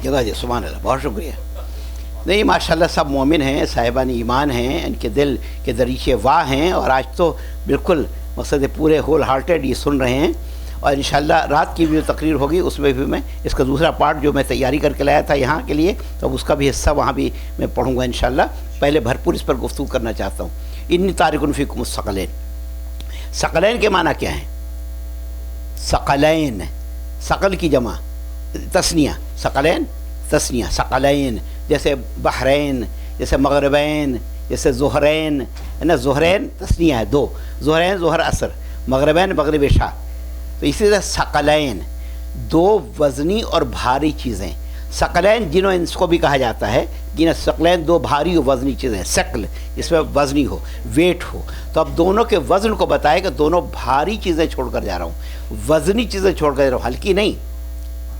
جگہ جی، سبحان اللہ، بہت شکریہ. نہیں ماشاءاللہ سب مومن ہیں، صاحبان ایمان ہیں، ان کے دل کے دریچے واہ ہیں. اور آج تو بالکل مقصد پورے ہول ہارٹیڈ یہ سن رہے ہیں. اور انشاءاللہ رات کی بھی جو تقریر ہوگی اس میں بھی میں اس کا دوسرا پارٹ جو میں تیاری کر کے لایا تھا یہاں کے لیے، تو اس کا بھی حصہ وہاں بھی میں پڑھوں گا انشاءاللہ. پہلے بھرپور اس پر گفتگو کرنا چاہتا ہوں. انی تارکن فیکم الثقلین. ثقلین کے معنی کیا ہیں؟ ثقلین، ثقل کی جمع تسنیہ، ثقلین تسنیہ، ثقلین. جیسے بحرین، جیسے مغربین، جیسے زہرین، ہے نا. زہرین تسنیہ ہے، دو، زہرین ظہر عصر، مغربین مغرب عشاء. تو اسی طرح ثقلین دو وزنی اور بھاری چیزیں. ثقلین جنہوں ان کو بھی کہا جاتا ہے، جنہیں ثقلین دو بھاری و وزنی چیزیں. ثقل جس میں وزنی ہو، ویٹ ہو. تو اب دونوں کے وزن کو بتائے کہ دونوں بھاری چیزیں چھوڑ کر جا رہا ہوں، وزنی چیزیں چھوڑ کر جا رہا ہوں، ہلکی نہیں.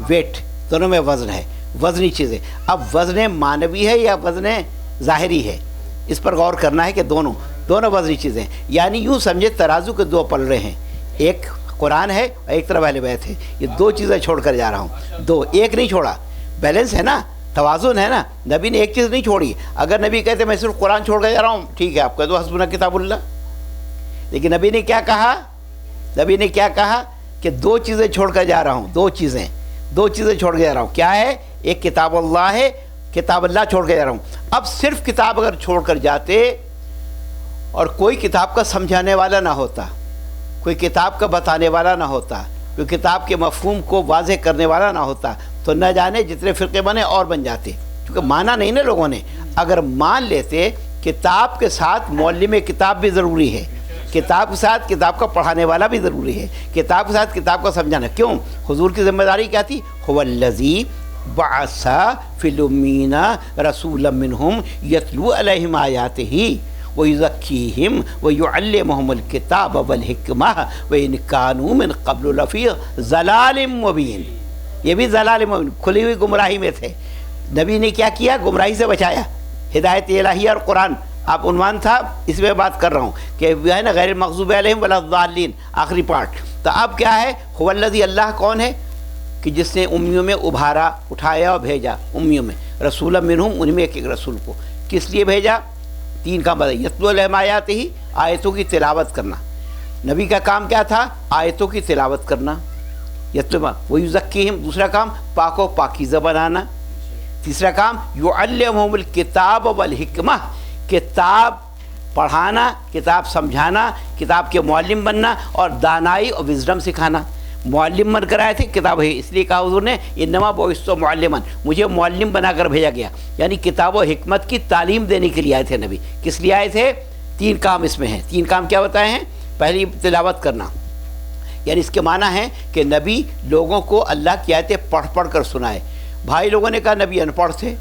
ویٹ دونوں میں وزن ہے. وزنی چیزیں. اب وزن معنوی ہے یا وزن ظاہری ہے، اس پر غور کرنا ہے کہ دونوں وزنی چیزیں. یعنی یوں سمجھے ترازو کے دو پلڑے ہیں، ایک قرآن ہے اور ایک طرف اہل بیت ہے. یہ دو چیزیں چھوڑ کر جا رہا ہوں، دو، ایک نہیں چھوڑا. بیلنس ہے نا، توازن ہے نا. نبی نے ایک چیز نہیں چھوڑی. اگر نبی کہتے میں صرف قرآن چھوڑ کر جا رہا ہوں، ٹھیک ہے، آپ کہہ دو حسبنا کتاب اللہ. لیکن نبی نے کیا کہا؟ نبی نے کیا کہا کہ دو چیزیں چھوڑ کر جا رہا ہوں، دو چیزیں چھوڑ کے جا رہا ہوں. کیا ہے؟ ایک کتاب اللہ ہے، کتاب اللہ چھوڑ کے جا رہا ہوں. اب صرف کتاب اگر چھوڑ کر جاتے اور کوئی کتاب کا سمجھانے والا نہ ہوتا، کوئی کتاب کا بتانے والا نہ ہوتا، کوئی کتاب کے مفہوم کو واضح کرنے والا نہ ہوتا، تو نہ جانے جتنے فرقے بنے اور بن جاتے. کیونکہ مانا نہیں نا لوگوں نے. اگر مان لیتے کتاب کے ساتھ معلم کتاب بھی ضروری ہے، کتاب کے ساتھ کتاب کا پڑھانے والا بھی ضروری ہے، کتاب کے ساتھ کتاب کا سمجھانا. کیوں؟ حضور کی ذمہ داری کیا تھی؟ هو الذی بعث فی الامیین رسولا منہم یتلو علیہم آیاتہ ویزکیہم ویعلمہم الکتاب والحکمہ وان کانوا من قبل لفی ضلال مبین. یہ بھی ضلال مبین، کھلی ہوئی گمراہی میں تھے. نبی نے کیا کیا؟ گمراہی سے بچایا. ہدایت الہیہ اور قرآن آپ عنوان تھا، اس میں بات کر رہا ہوں کہ ہے نا غیر المغضوب علیہم ولا الضالین، آخری پارٹ. تو اب کیا ہے؟ هو الذی، اللہ کون ہے کہ جس نے امیوں میں ابھارا، اٹھایا اور بھیجا. امیوں میں رسولا منہم، ان میں ایک ایک رسول کو. کس لیے بھیجا؟ تین کام بتائیے. یتلو علیہم آیاتہ، آیتوں کی تلاوت کرنا. نبی کا کام کیا تھا؟ آیتوں کی تلاوت کرنا. یتلو ویزکیہم، دوسرا کام پاک و پاکیزہ بنانا. تیسرا کام یعلمہم الکتاب والحکمہ، کتاب پڑھانا، کتاب سمجھانا، کتاب کے معلم بننا اور دانائی اور وزڈم سکھانا. معلم بن کر آئے تھے، کتاب ہے، اس لیے کہا حضور نے انما بعثت معلما، مجھے معلم بنا کر بھیجا گیا. یعنی کتاب و حکمت کی تعلیم دینے کے لیے آئے تھے نبی. کس لیے آئے تھے؟ تین کام اس میں ہیں. تین کام کیا بتائے ہیں؟ پہلی تلاوت کرنا، یعنی اس کے معنی ہے کہ نبی لوگوں کو اللہ کی آیتیں پڑھ پڑھ کر سنائے. بھائی لوگوں نے کہا نبی ان پڑھ تھے،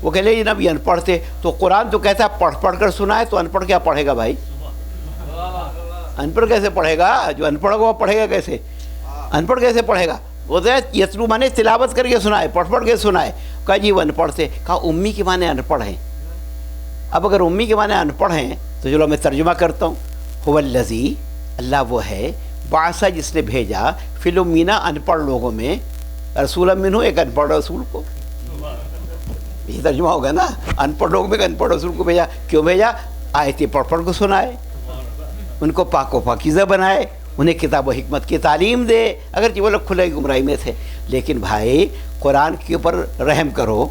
وہ کہہ لے یہ نبی ان پڑھ تھے. تو قرآن تو کہتا ہے پڑھ پڑھ کر سنائے، تو ان پڑھ کیا پڑھے گا بھائی؟ ان پڑھ کیسے پڑھے گا؟ جو ان پڑھ ہوگا وہ پڑھے گا کیسے؟ ان پڑھ کیسے پڑھے گا؟ وہ تو یتلو مانے تلاوت کر کے سنائے، پڑھ پڑھ کے سنائے. کہا جی وہ ان پڑھ تھے. کہا امی کے معنی ان پڑھ ہیں. اب اگر امی کے معنی ان پڑھ ہیں تو چلو میں ترجمہ کرتا ہوں. هو الذی، اللہ وہ ہے، بعثا جس نے بھیجا، فی الامیین ان پڑھ لوگوں میں، رسولا منہم ایک ان پڑھ رسول کو. یہ ترجمہ ہوگا نا، ان پڑھ لوگوں میں ایک ان پڑھ رسول کو بھیجا. کیوں بھیجا؟ آیتیں پڑھ پڑھ کو سنائے، ان کو پاک و پاکیزہ بنائے، انہیں کتاب و حکمت کی تعلیم دے. اگرچہ وہ لوگ کھلے گمراہی میں تھے، لیکن بھائی قرآن کے اوپر رحم کرو،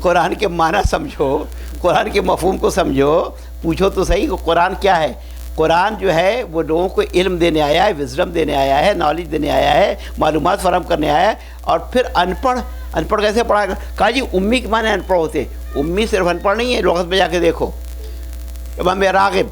قرآن کے معنی سمجھو، قرآن کے مفہوم کو سمجھو. پوچھو تو صحیح کہ قرآن کیا ہے. قرآن جو ہے وہ لوگوں کو علم دینے آیا ہے، وزڈم دینے آیا ہے، نالج دینے آیا ہے، معلومات فراہم کرنے آیا ہے. اور پھر ان پڑھ کیسے پڑھائے گا؟ کہا جی امی کے معنی ان پڑھ ہوتے. امی صرف ان پڑھ نہیں ہے، لغت میں جا کے دیکھو. امام راغب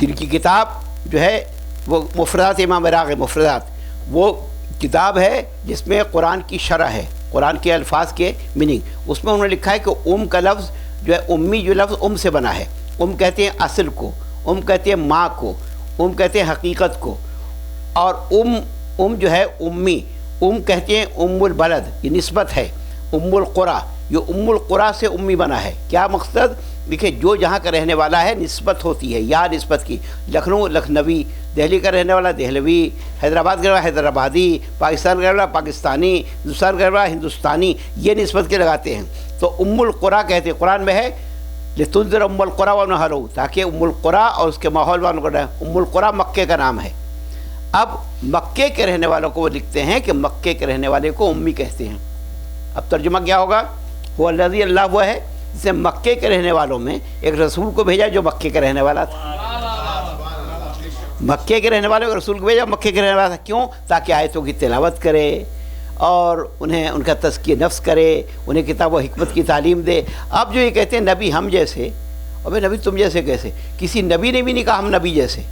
جن کی کتاب جو ہے وہ مفردات، امام راغب مفردات، وہ کتاب ہے جس میں قرآن کی شرح ہے، قرآن کے الفاظ کے میننگ. اس میں انہوں نے لکھا ہے کہ کا لفظ جو ہے، امی جو لفظ سے بنا ہے. کہتے ہیں اصل کو، کہتے ہیں ماں کو، کہتے ہیں حقیقت کو. اور جو ہے امی، کہتے ہیں البلد، یہ نسبت ہے. القرا، یہ القرا سے امی بنا ہے. کیا مقصد؟ دیکھیں جو جہاں کا رہنے والا ہے نسبت ہوتی ہے، یا نسبت کی. لکھنؤ لکھنوی، دہلی کا رہنے والا دہلوی، حیدرآباد کا رہنے والا حیدرآبادی، پاکستان کا رہنے والا پاکستانی، ہندوستان کا رہنے والا ہندوستانی. یہ نسبت کے لگاتے ہیں. تو القرا کہتے ہیں، قرآن میں ہے لتنذر القرا ومن حولها، تاکہ القرا اور اس کے ماحول والوں کو ڈرائے. القرا مکے کا نام ہے. اب مکے کے رہنے والوں کو وہ لکھتے ہیں کہ مکے کے رہنے والے کو امی کہتے ہیں. اب ترجمہ کیا ہوگا؟ وہ الذی، اللہ وہ ہے جس نے مکے کے رہنے والوں میں ایک رسول کو بھیجا جو مکے کا رہنے والا تھا. مکے کے رہنے والوں کو رسول کو بھیجا مکے کے رہنے والا تھا. کیوں؟ تاکہ آیتوں کی تلاوت کرے اور انہیں ان کا تزکیہ نفس کرے، انہیں کتاب و حکمت کی تعلیم دے. اب جو یہ کہتے ہیں نبی ہم جیسے، ابھی نبی تم جیسے کیسے؟ کسی نبی نے بھی نہیں کہا ہم نبی جیسے.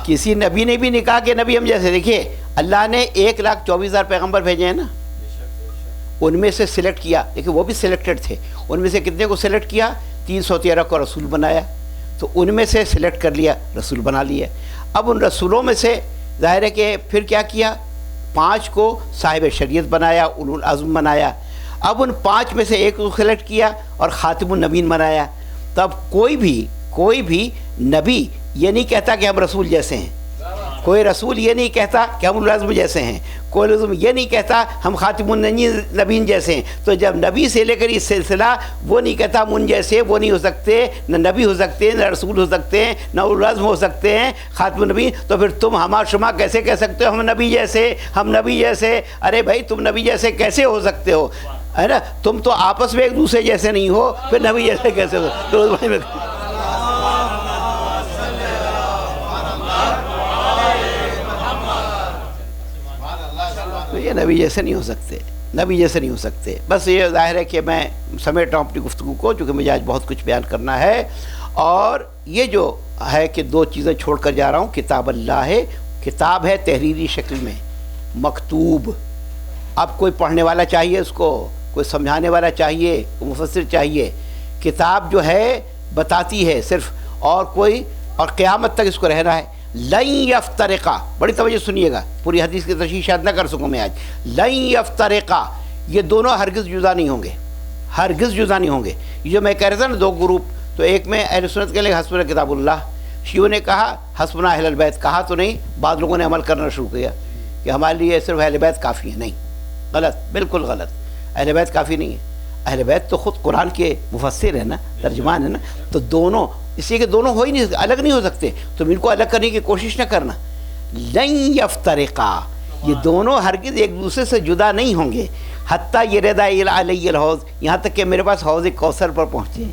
کسی نبی نے بھی نہیں کہا کہ نبی ہم جیسے. دیکھیے اللہ نے 1,24,000 پیغمبر بھیجے ہیں نا، ان میں سے سلیکٹ کیا. دیکھیے وہ بھی سلیکٹڈ تھے. ان میں سے کتنے کو سلیکٹ کیا؟ 313 کو رسول بنایا، تو ان میں سے سلیکٹ کر لیا، رسول بنا لیا۔ اب ان رسولوں میں سے ظاہر ہے کہ پھر کیا کیا، 5 کو صاحب شریعت بنایا، اولو العزم بنایا۔ اب ان 5 میں سے ایک کو سلیکٹ کیا اور خاتم النبیین بنایا۔ تب کوئی بھی نبی یہ نہیں کہتا کہ ہم رسول جیسے ہیں، کوئی رسول یہ نہیں کہتا کہ ہم اولو العزم جیسے ہیں، کوئی رسول یہ نہیں کہتا ہم خاتم النبیین جیسے ہیں۔ تو جب نبی سے لے کر یہ سلسلہ، وہ نہیں کہتا ہم ان جیسے، وہ نہیں ہو سکتے، نہ نبی ہو سکتے ہیں، نہ رسول ہو سکتے ہیں، نہ اولو العزم ہو سکتے ہیں، خاتم النبیین۔ تو پھر تم ہما شما کیسے کہہ سکتے ہو ہم نبی جیسے، ہم نبی جیسے؟ ارے بھائی تم نبی جیسے کیسے ہو سکتے ہو، ہے نا؟ تم تو آپس میں ایک دوسرے جیسے نہیں ہو، پھر نبی جیسے کیسے ہو؟ تو یہ نبی جیسے نہیں ہو سکتے، نبی جیسے نہیں ہو سکتے۔ بس یہ ظاہر ہے کہ میں سمیٹ رہا ہوں اپنی گفتگو کو، چونکہ مجھے آج بہت کچھ بیان کرنا ہے۔ اور یہ جو ہے کہ 2 چیزیں چھوڑ کر جا رہا ہوں۔ کتاب اللہ ہے، کتاب ہے تحریری شکل میں، مکتوب۔ اب کوئی پڑھنے والا چاہیے، اس کو کوئی سمجھانے والا چاہیے، کوئی مفسر چاہیے۔ کتاب جو ہے بتاتی ہے صرف، اور قیامت تک اس کو رہنا ہے۔ لن یفترقا، بڑی توجہ سنیے گا، پوری حدیث کی تشریح شاید نہ کر سکوں میں آج۔ لن یفترقا، یہ دونوں ہرگز جدا نہیں ہوں گے، ہرگز جدا نہیں ہوں گے۔ یہ جو میں کہہ رہا تھا نا 2 گروپ، تو ایک میں اہل سنت کے لئے حسبنا کتاب اللہ، شیعوں نے کہا حسبنا اہل البیت، کہا تو نہیں، بعض لوگوں نے عمل کرنا شروع کیا کہ ہمارے لیے صرف اہل بیت کافی ہے۔ نہیں، غلط، بالکل غلط، اہل بیت کافی نہیں ہے۔ اہل بیت تو خود قرآن کے مفسر ہیں نا، ترجمان ہیں نا، تو دونوں، اس لیے کہ دونوں ہو ہی نہیں، الگ نہیں ہو سکتے، تم ان کو الگ کرنے کی کوشش نہ کرنا۔ لن یفترقا، یہ دونوں ہرگز ایک دوسرے سے جدا نہیں ہوں گے، حتیٰ یرد علی الحوض، یہاں تک کہ میرے پاس حوض کوثر پر پہنچے ہیں،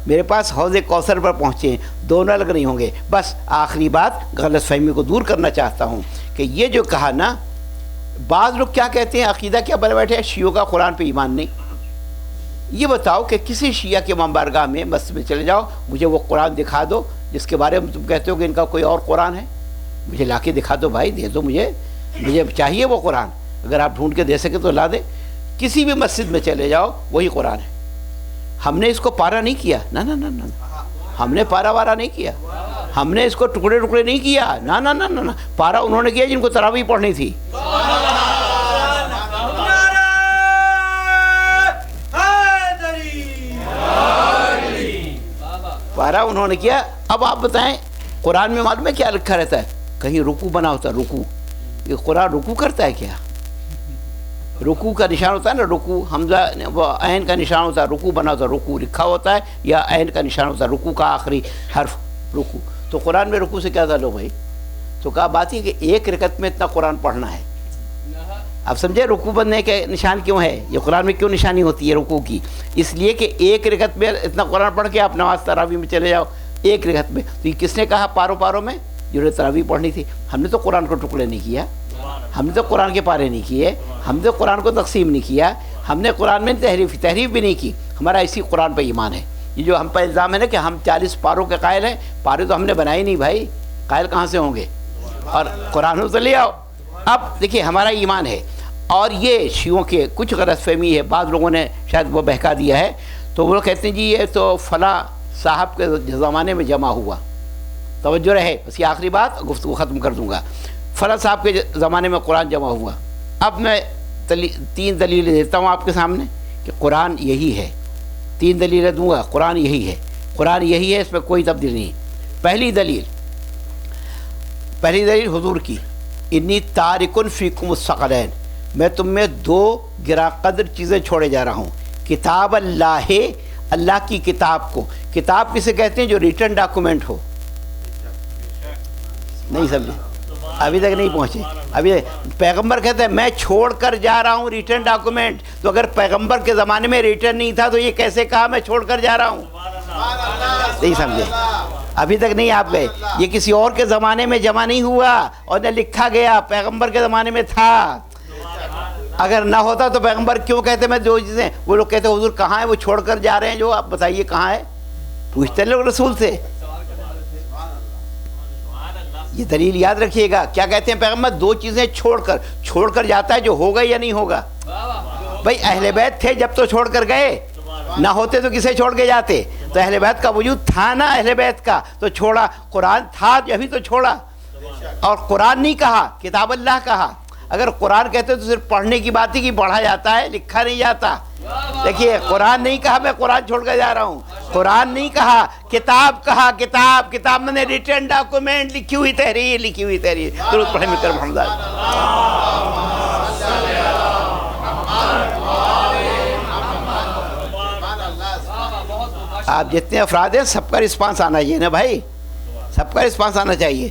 میرے پاس حوض کوثر پر پہنچے ہیں، دونوں الگ نہیں ہوں گے۔ بس آخری بات، غلط فہمی کو دور کرنا چاہتا ہوں کہ یہ جو کہا نا، بعض لوگ کیا کہتے ہیں، عقیدہ کیا بنے بیٹھے ہیں، شیعوں کا قرآن پہ ایمان نہیں۔ یہ بتاؤ کہ کسی شیعہ کے امام بارگاہ میں مسجد میں چلے جاؤ، مجھے وہ قرآن دکھا دو جس کے بارے میں تم کہتے ہو کہ ان کا کوئی اور قرآن ہے، مجھے لا کے دکھا دو بھائی، دے دو مجھے چاہیے وہ قرآن، اگر آپ ڈھونڈ کے دے سکے تو لا دیں۔ کسی بھی مسجد میں چلے جاؤ وہی قرآن ہے۔ ہم نے اس کو پارا نہیں کیا، نہ نہ نہ نہ، ہم نے پارا وارا نہیں کیا، ہم نے اس کو ٹکڑے ٹکڑے نہیں کیا، نہ نہ نہ نہ، پارا انہوں نے کیا جن کو تراویح پڑھنی تھی۔ پارا انہوں نے کیا۔ اب آپ بتائیں، قرآن میں معلوم ہے کیا لکھا رہتا ہے؟ کہیں رکوع بنا ہوتا ہے، رکوع، یہ قرآن رکوع کرتا ہے کیا؟ رکوع کا نشان ہوتا ہے نا، رکوع، حمزہ عین کا نشان ہوتا ہے، رکوع بنا ہوتا ہے، رکوع لکھا ہوتا ہے یا عین کا نشان ہوتا ہے، رکوع کا آخری حرف رکوع۔ تو قرآن میں رکوع سے کیا تعلق بھائی؟ تو کہا بات یہ کہ ایک رکعت میں اتنا قرآن پڑھنا ہے۔ اب سمجھے رکوع بننے کے نشان کیوں ہے، یہ قرآن میں کیوں نشانی ہوتی ہے رکوع کی؟ اس لیے کہ ایک رکعت میں اتنا قرآن پڑھ کے آپ نماز تراویح میں چلے جاؤ ایک رکعت میں۔ تو یہ کس نے کہا پاروں میں؟ جنہوں نے تراویح پڑھنی تھی۔ ہم نے تو قرآن کو ٹکڑے نہیں کیا، ہم نے تو قرآن کے پارے نہیں کیے، ہم نے تو قرآن کو تقسیم نہیں کیا، ہم نے قرآن میں تحریف بھی نہیں کی۔ ہمارا اسی قرآن پہ ایمان ہے۔ یہ جو ہم پہ الزام ہے نا کہ ہم 40 پاروں کے قائل ہیں، پارے تو ہم نے بنائے نہیں بھائی، قائل کہاں سے ہوں گے؟ اور قرآن تو لے آؤ۔ اب دیکھیے ہمارا ایمان ہے، اور یہ شیعوں کے کچھ غلط فہمی ہے، بعض لوگوں نے شاید وہ بہکا دیا ہے، تو وہ لوگ کہتے ہیں جی یہ تو فلاں صاحب کے زمانے میں جمع ہوا۔ توجہ رہے، اس کی آخری بات گفتگو ختم کر دوں گا۔ فلاں صاحب کے زمانے میں قرآن جمع ہوا۔ اب میں 3 دلیلیں دیتا ہوں آپ کے سامنے کہ قرآن یہی ہے، 3 دلیلیں دوں گا، قرآن یہی ہے، قرآن یہی ہے، اس میں کوئی تبدیل نہیں۔ پہلی دلیل حضور کی، انی تارکن فیکم الثقلین، میں تم میں 2 گراں قدر چیزیں چھوڑے جا رہا ہوں۔ کتاب اللہ، اللہ کی کتاب کو، کتاب کسے کہتے ہیں؟ جو ریٹن ڈاکومنٹ ہو۔ نہیں سمجھے؟ ابھی تک نہیں پہنچے۔ ابھی پیغمبر کہتے ہیں میں چھوڑ کر جا رہا ہوں ریٹن ڈاکومنٹ، تو اگر پیغمبر کے زمانے میں ریٹن نہیں تھا تو یہ کیسے کہا میں چھوڑ کر جا رہا ہوں؟ نہیں سمجھے؟ ابھی تک نہیں آپ گئے۔ یہ کسی اور کے زمانے میں جمع نہیں ہوا اور نہ لکھا گیا، پیغمبر کے زمانے میں تھا۔ اگر نہ ہوتا تو پیغمبر کیوں کہتے میں 2 چیزیں؟ وہ لوگ کہتے حضور کہاں ہے، وہ چھوڑ کر جا رہے ہیں، جو آپ بتائیے کہاں ہے؟ پوچھتے لوگ رسول سے۔ یہ دلیل یاد رکھیے گا، کیا کہتے ہیں پیغمبر؟ 2 چیزیں چھوڑ کر جاتا ہے، جو ہوگا یا نہیں ہوگا؟ بھائی اہل بیت تھے جب تو چھوڑ کر گئے، نہ ہوتے تو کسے چھوڑ کے جاتے؟ تو اہل بیت کا وجود تھا نا، اہل بیت کا تو چھوڑا، قرآن تھا جبھی تو چھوڑا، اور قرآن نہیں کہا، کتاب اللہ کہا۔ اگر قرآن کہتے تو صرف پڑھنے کی بات ہی، کہ پڑھا جاتا ہے، لکھا نہیں جاتا۔ دیکھیے قرآن نہیں کہا میں قرآن چھوڑ کر جا رہا ہوں، قرآن نہیں کہا، کتاب کہا، کتاب، کتاب میں نے ریٹن ڈاکومنٹ، لکھی ہوئی تحریر، لکھی ہوئی تحریر۔ درود پڑھیں مکرم محمد۔ آپ جتنے افراد ہیں سب کا رسپانس آنا چاہیے نا بھائی، سب کا رسپانس آنا چاہیے۔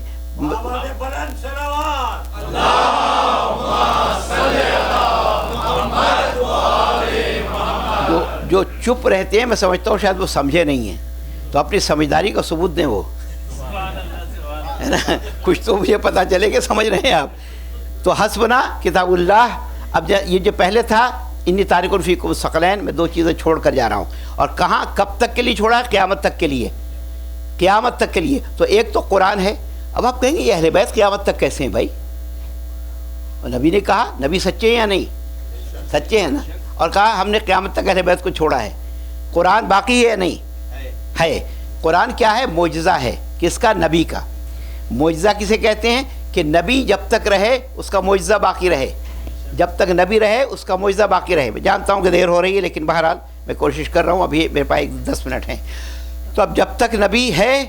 جو چپ رہتے ہیں میں سمجھتا ہوں شاید وہ سمجھے نہیں ہیں، تو اپنی سمجھداری کا ثبوت دیں وہ، ہے نا، کچھ تو مجھے پتہ چلے کہ سمجھ رہے ہیں آپ۔ تو حسبنا کتاب اللہ۔ اب یہ جو پہلے تھا انی تارک فیکم الثقلین، میں دو چیزیں چھوڑ کر جا رہا ہوں، اور کہاں کب تک کے لیے چھوڑا ہے؟ قیامت تک کے لیے، قیامت تک کے لیے۔ تو ایک تو قرآن ہے۔ اب آپ کہیں گے یہ اہل بیت قیامت تک کیسے ہیں بھائی؟ اور نبی نے کہا، نبی سچے ہیں یا نہیں؟ سچے ہیں نا، اور کہا ہم نے قیامت تک اہل بیت کو چھوڑا ہے۔ قرآن باقی ہے یا نہیں ہے؟ قرآن کیا ہے؟ معجزہ ہے۔ کس کا؟ نبی کا۔ معجزہ کسے کہتے ہیں؟ کہ نبی جب تک رہے اس کا معجزہ باقی رہے، جب تک نبی رہے اس کا معجزہ باقی رہے۔ میں جانتا ہوں کہ دیر ہو رہی ہے، لیکن بہرحال میں کوشش کر رہا ہوں، ابھی میرے پاس 10 منٹ ہیں۔ تو اب جب تک نبی ہے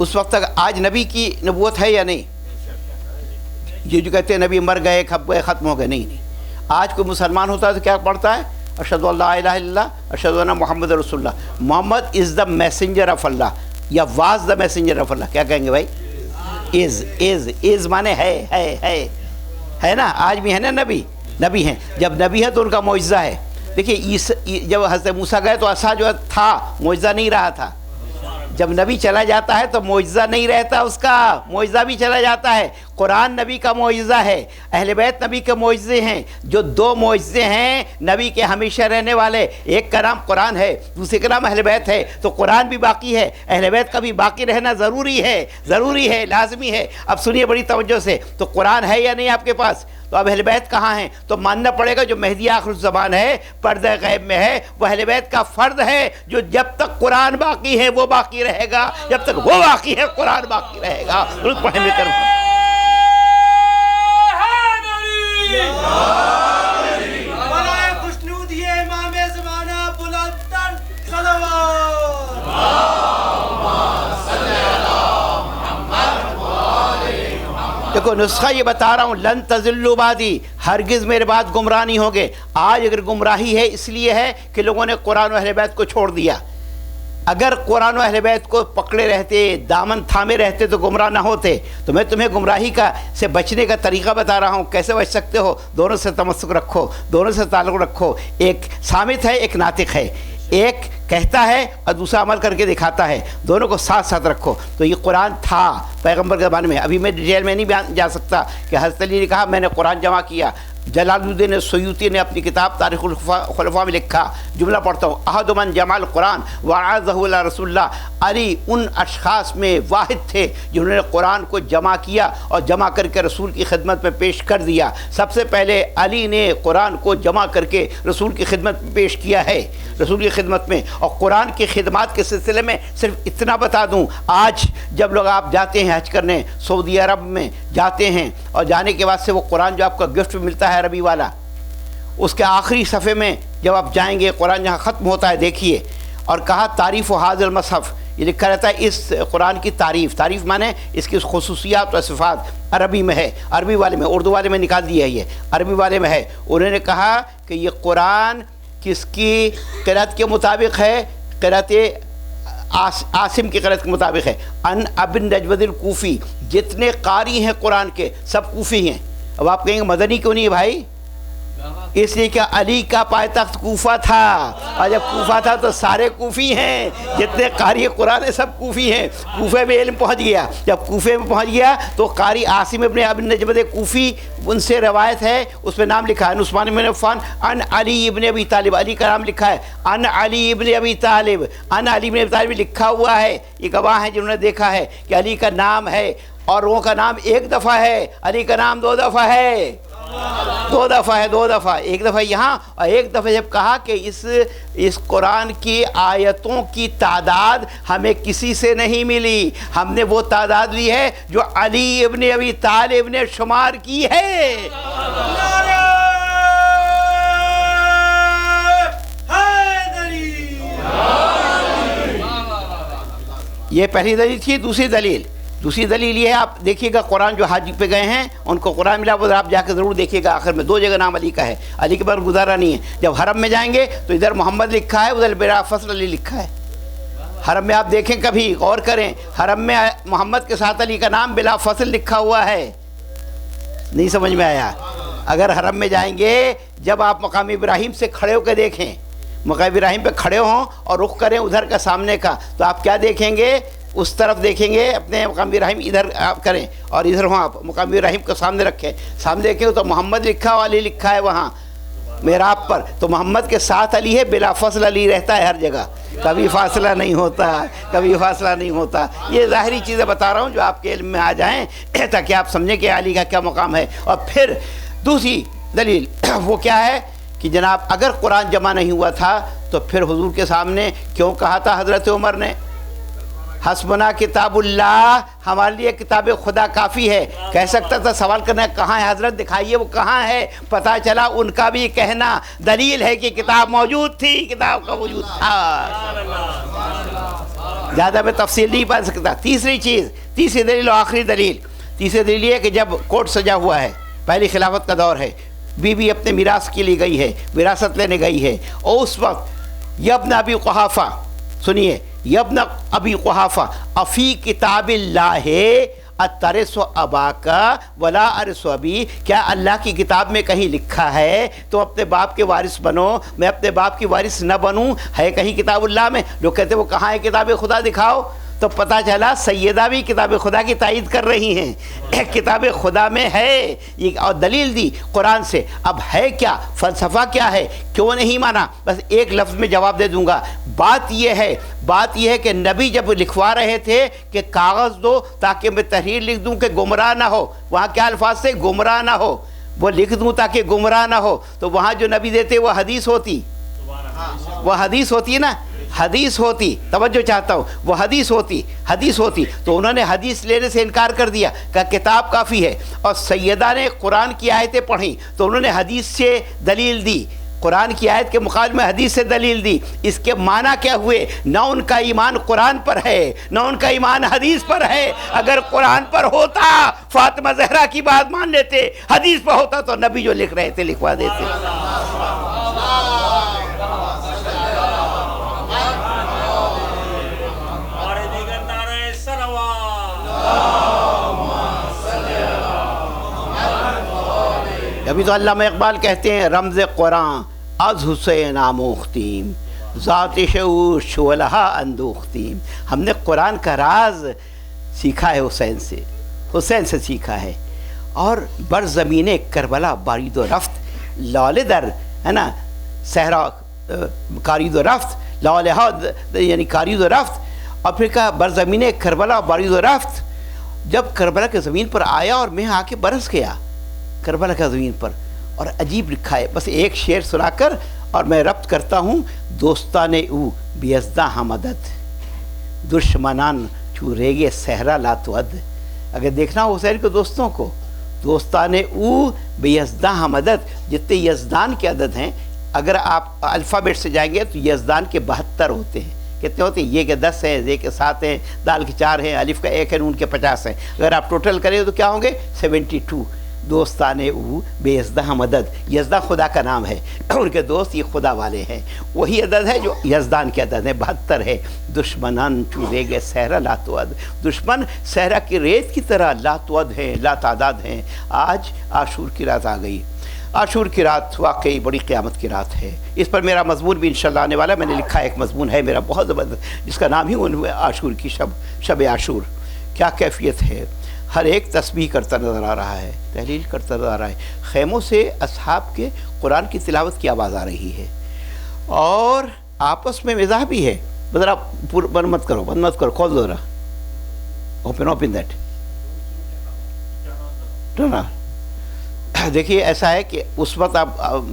اس وقت تک آج نبی کی نبوت ہے یا نہیں؟ یہ جو کہتے ہیں نبی مر گئے، کھپ گئے، ختم ہو گئے، نہیں نہیں۔ آج کوئی مسلمان ہوتا ہے تو کیا پڑھتا ہے؟ اشہد ان لا الہ الا اللہ اشہد ان محمد رسول اللہ۔ محمد از دا میسنجر آف اللہ، یا واز دا میسنجر آف اللہ۔ کیا کہیں گے بھائی؟ از مانے ہے نا، آج بھی ہے نا نبی، نبی ہیں۔ جب نبی ہے تو ان کا معجزہ ہے۔ دیکھیے جب حضرت موسیٰ گئے تو عصا جو تھا معجزہ نہیں رہا تھا، جب نبی چلا جاتا ہے تو معجزہ نہیں رہتا، اس کا معجزہ بھی چلا جاتا ہے۔ قرآن نبی کا معجزہ ہے، اہل بیت نبی کے معجزے ہیں۔ جو دو معجزے ہیں نبی کے ہمیشہ رہنے والے، ایک کا نام قرآن ہے، دوسرے کا نام اہل بیت ہے۔ تو قرآن بھی باقی ہے، اہل بیت کا بھی باقی رہنا ضروری ہے، ضروری ہے، لازمی ہے۔ اب سنیے بڑی توجہ سے، تو قرآن ہے یا نہیں آپ کے پاس؟ تو اب اہل بیت کہاں ہیں؟ تو ماننا پڑے گا جو مہدی آخر الزمان ہے، پردہ غیب میں ہے، وہ اہل بیت کا فرد ہے، جو جب تک قرآن باقی ہے وہ باقی رہے گا، جب تک وہ باقی ہے قرآن باقی رہے گا۔ درود پڑھیں مل کر۔ دیکھو نسخہ یہ بتا رہا ہوں، لن تضلوا بعدی، ہرگز میرے بعد گمراہ نہیں ہوگے۔ آج اگر گمراہی ہے اس لیے ہے کہ لوگوں نے قرآن و اہل بیت کو چھوڑ دیا۔ اگر قرآن و اہل بیت کو پکڑے رہتے، دامن تھامے رہتے تو گمراہ نہ ہوتے۔ تو میں تمہیں گمراہی سے بچنے کا طریقہ بتا رہا ہوں، کیسے بچ سکتے ہو۔ دونوں سے تمسک رکھو، دونوں سے تعلق رکھو۔ ایک صامت ہے، ایک ناطق ہے، ایک کہتا ہے اور دوسرا عمل کر کے دکھاتا ہے، دونوں کو ساتھ ساتھ رکھو۔ تو یہ قرآن تھا پیغمبر کے زمانے میں۔ ابھی میں ڈیٹیل میں نہیں جا سکتا کہ حضرت علی نے کہا میں نے قرآن جمع کیا، جلال الدین سیوطی نے اپنی کتاب تاریخ الخلفاء میں لکھا، جملہ پڑھتا ہوں، احد من جمع القرآن وعاذہ الی رسول اللہ۔ علی ان اشخاص میں واحد تھے جنہوں نے قرآن کو جمع کیا اور جمع کر کے رسول کی خدمت میں پیش کر دیا۔ سب سے پہلے علی نے قرآن کو جمع کر کے رسول کی خدمت میں پیش کیا ہے، رسول کی خدمت میں۔ اور قرآن کی خدمات کے سلسلے میں صرف اتنا بتا دوں، آج جب لوگ آپ جاتے ہیں حج کرنے، سعودی عرب میں جاتے ہیں، اور جانے کے بعد سے وہ قرآن جو آپ کا گفٹ ملتا ہے عربی والا، اس کے آخری صفحے میں جب آپ جائیں گے قرآن جہاں ختم ہوتا ہے دیکھیے، اور کہا تعریف و حاضر المصحف، یہ لکھا رہتا ہے اس قرآن کی تعریف، تعریف مانے اس کی خصوصیات و صفات عربی میں ہے، عربی والے میں، اردو والے میں نکال دیا ہے، یہ عربی والے میں ہے۔ انہوں نے کہا کہ یہ قرآن کس کی قرأت کے مطابق ہے؟ قرأت عاصم کی قرأت کے مطابق ہے، ان ابن نجود الکوفی۔ جتنے قاری ہیں قرآن کے سب کوفی ہیں۔ اب آپ کہیں گے مدنی کیوں نہیں ہے بھائی؟ اس لیے کہ علی کا پائیتخت کوفہ تھا، اور جب کوفہ تھا تو سارے کوفی ہیں، جتنے قاری قرآن ہیں سب کوفی ہیں۔ کوفے میں علم پہنچ گیا، جب کوفے میں پہنچ گیا تو قاری عاصم ابن نجود کوفی، ان سے روایت ہے، اس میں نام لکھا ہے عثمان بن عفان ان علی ابن ابی طالب، علی کا نام لکھا ہے ان علی ابن ابی طالب، ان علی ابن ابی طالب لکھا ہوا ہے۔ یہ گواہ ہیں جنہوں نے دیکھا ہے کہ علی کا نام ہے، اور وہ کا نام ایک دفعہ ہے، علی کا نام 2 دفعہ ہے۔ دو دفعہ ہے، دو دفعہ، ایک دفعہ یہاں اور ایک دفعہ جب کہا کہ اس قرآن کی آیتوں کی تعداد ہمیں کسی سے نہیں ملی، ہم نے وہ تعداد لی ہے جو علی ابن ابی طالب نے شمار کی ہے۔ یہ پہلی دلیل تھی۔ دوسری دلیل یہ ہے، آپ دیکھیے گا قرآن جو حج پہ گئے ہیں ان کو قرآن ملا، وہ آپ جا کے ضرور دیکھیے گا، آخر میں 2 جگہ نام علی کا ہے، علی کے بعد گزارا نہیں ہے۔ جب حرم میں جائیں گے تو ادھر محمد لکھا ہے، ادھر بلا فصل علی لکھا ہے۔ حرم میں آپ دیکھیں، کبھی غور کریں، حرم میں محمد کے ساتھ علی کا نام بلا فصل لکھا ہوا ہے۔ نہیں سمجھ میں آیا؟ اگر حرم میں جائیں گے، جب آپ مقام ابراہیم سے کھڑے ہو کے دیکھیں، مقام ابراہیم پہ کھڑے ہوں اور رخ کریں ادھر کا سامنے کا، تو آپ کیا دیکھیں گے؟ اس طرف دیکھیں گے، اپنے مقام ابراہیم ادھر آپ کریں اور ادھر ہوں، آپ مقام ابراہیم کو سامنے رکھیں، سامنے دیکھیں تو محمد لکھا ہوا، علی لکھا ہے وہاں محراب پر، تو محمد کے ساتھ علی ہے، بلا فصل علی رہتا ہے ہر جگہ، کبھی فاصلہ نہیں ہوتا، کبھی فاصلہ نہیں ہوتا۔ یہ ظاہری چیزیں بتا رہا ہوں جو آپ کے علم میں آ جائیں تاکہ آپ سمجھیں کہ علی کا کیا مقام ہے۔ اور پھر دوسری دلیل وہ کیا ہے کہ جناب اگر قرآن جمع نہیں ہوا تھا تو پھر حضور کے سامنے کیوں کہا تھا حضرت عمر نے حسبنا کتاب اللہ، ہمارے لیے کتاب خدا کافی ہے؟ کہہ سکتا تھا، سوال کرنا کہاں ہے حضرت، دکھائیے وہ کہاں ہے۔ پتہ چلا ان کا بھی کہنا دلیل ہے کہ کتاب موجود تھی، کتاب کا وجود تھا۔ زیادہ میں تفصیل نہیں پا سکتا۔ تیسری دلیل اور آخری دلیل، تیسری دلیل یہ کہ جب کوٹ سجا ہوا ہے، پہلی خلافت کا دور ہے، بیوی اپنے میراث کے لیے گئی ہے، وراثت لینے گئی ہے، اور اس وقت یبن ابی قحافہ، سنیے، یبن ابی قحافہ افی کتاب اللہ اترث اباک ولا ارث ابی، کیا اللہ کی کتاب میں کہیں لکھا ہے تو اپنے باپ کے وارث بنو، میں اپنے باپ کی وارث نہ بنوں؟ ہے کہیں کتاب اللہ میں؟ لوگ کہتے ہیں وہ کہاں ہے کتاب خدا، دکھاؤ۔ تو پتہ چلا سیدہ بھی کتاب خدا کی تائید کر رہی ہیں، کتاب خدا میں ہے یہ، اور دلیل دی قرآن سے۔ اب ہے کیا، فلسفہ کیا ہے، کیوں نہیں مانا؟ بس ایک لفظ میں جواب دے دوں گا۔ بات یہ ہے کہ نبی جب لکھوا رہے تھے کہ کاغذ دو تاکہ میں تحریر لکھ دوں کہ گمراہ نہ ہو، وہاں کیا الفاظ سے؟ گمراہ نہ ہو، وہ لکھ دوں تاکہ گمراہ نہ ہو، تو وہاں جو نبی دیتے وہ حدیث ہوتی، وہ حدیث ہوتی ہے نا، حدیث ہوتی، توجہ چاہتا ہوں، وہ حدیث ہوتی تو انہوں نے حدیث لینے سے انکار کر دیا کہ کتاب کافی ہے۔ اور سیدہ نے قرآن کی آیتیں پڑھیں تو انہوں نے حدیث سے دلیل دی، قرآن کی آیت کے مقابلے میں حدیث سے دلیل دی۔ اس کے معنی کیا ہوئے؟ نہ ان کا ایمان قرآن پر ہے، نہ ان کا ایمان حدیث پر ہے۔ اگر قرآن پر ہوتا فاطمہ زہرا کی بات مان لیتے، حدیث پر ہوتا تو نبی جو لکھ رہے تھے لکھوا دیتے۔ ابھی تو علامہ اقبال کہتے ہیں رمز قرآن از حسین آموختیم ذات شعور شعلہا اندوختیم، ہم نے قرآن کا راز سیکھا ہے حسین سے سیکھا ہے، اور بر زمین کربلا بارید و رفت لال در ہے نا صحرا کارید و رفت لالہا یعنی کارید و رفت، اور پھر کہا بر زمین کربلا بارید و رفت، جب کربلا کے زمین پر آیا اور میں آ کے برس گیا کربلا کا زمین پر، اور عجیب لکھا ہے۔ بس ایک شعر سنا کر اور میں ربط کرتا ہوں۔ دوستان او بیزدہ مدد دشمنان چو ریگے صحرا لاتود، اگر دیکھنا ہو حسین کے دوستوں کو، دوستان او بیزدہ مدد، جتنے یزدان کے عدد ہیں، اگر آپ الفابیٹ سے جائیں گے تو یزدان کے 72 ہوتے ہیں۔ کتنے ہوتے ہیں؟ یہ کہ 10 ہیں، زے کے 7 ہیں، دال کے 4 ہیں، الف کا 1 ہے، نون کے 50 ہیں۔ اگر آپ ٹوٹل کریں تو کیا ہوں گے؟ 72۔ دوستان او بے یزدہ مدد، یزدہ خدا کا نام ہے، ان کے دوست یہ خدا والے ہیں، وہی عدد ہے جو یزدان کے عدد ہے، 72 ہے۔ دشمنان چولے گے صحرا لاتود، دشمن صحرا کی ریت کی طرح لاتود ہیں، لا تعداد ہیں۔ آج عاشور کی رات آ گئی۔ عاشور کی رات واقعی بڑی قیامت کی رات ہے، اس پر میرا مضمون بھی انشاءاللہ آنے والا ہے۔ میں نے لکھا ایک مضمون ہے میرا بہت زبردست، جس کا نام ہی عاشور کی شب عاشور۔ کیا کیفیت ہے، ہر ایک تسبیح کرتا نظر آ رہا ہے، تحلیل کرتا نظر آ رہا ہے، خیموں سے اصحاب کے قرآن کی تلاوت کی آواز آ رہی ہے، اور آپس میں مزاح بھی ہے۔ ذرا بند مت کرو، کھول دو ذرا، اوپن دیٹ، دیکھیے ایسا ہے کہ اس وقت آپ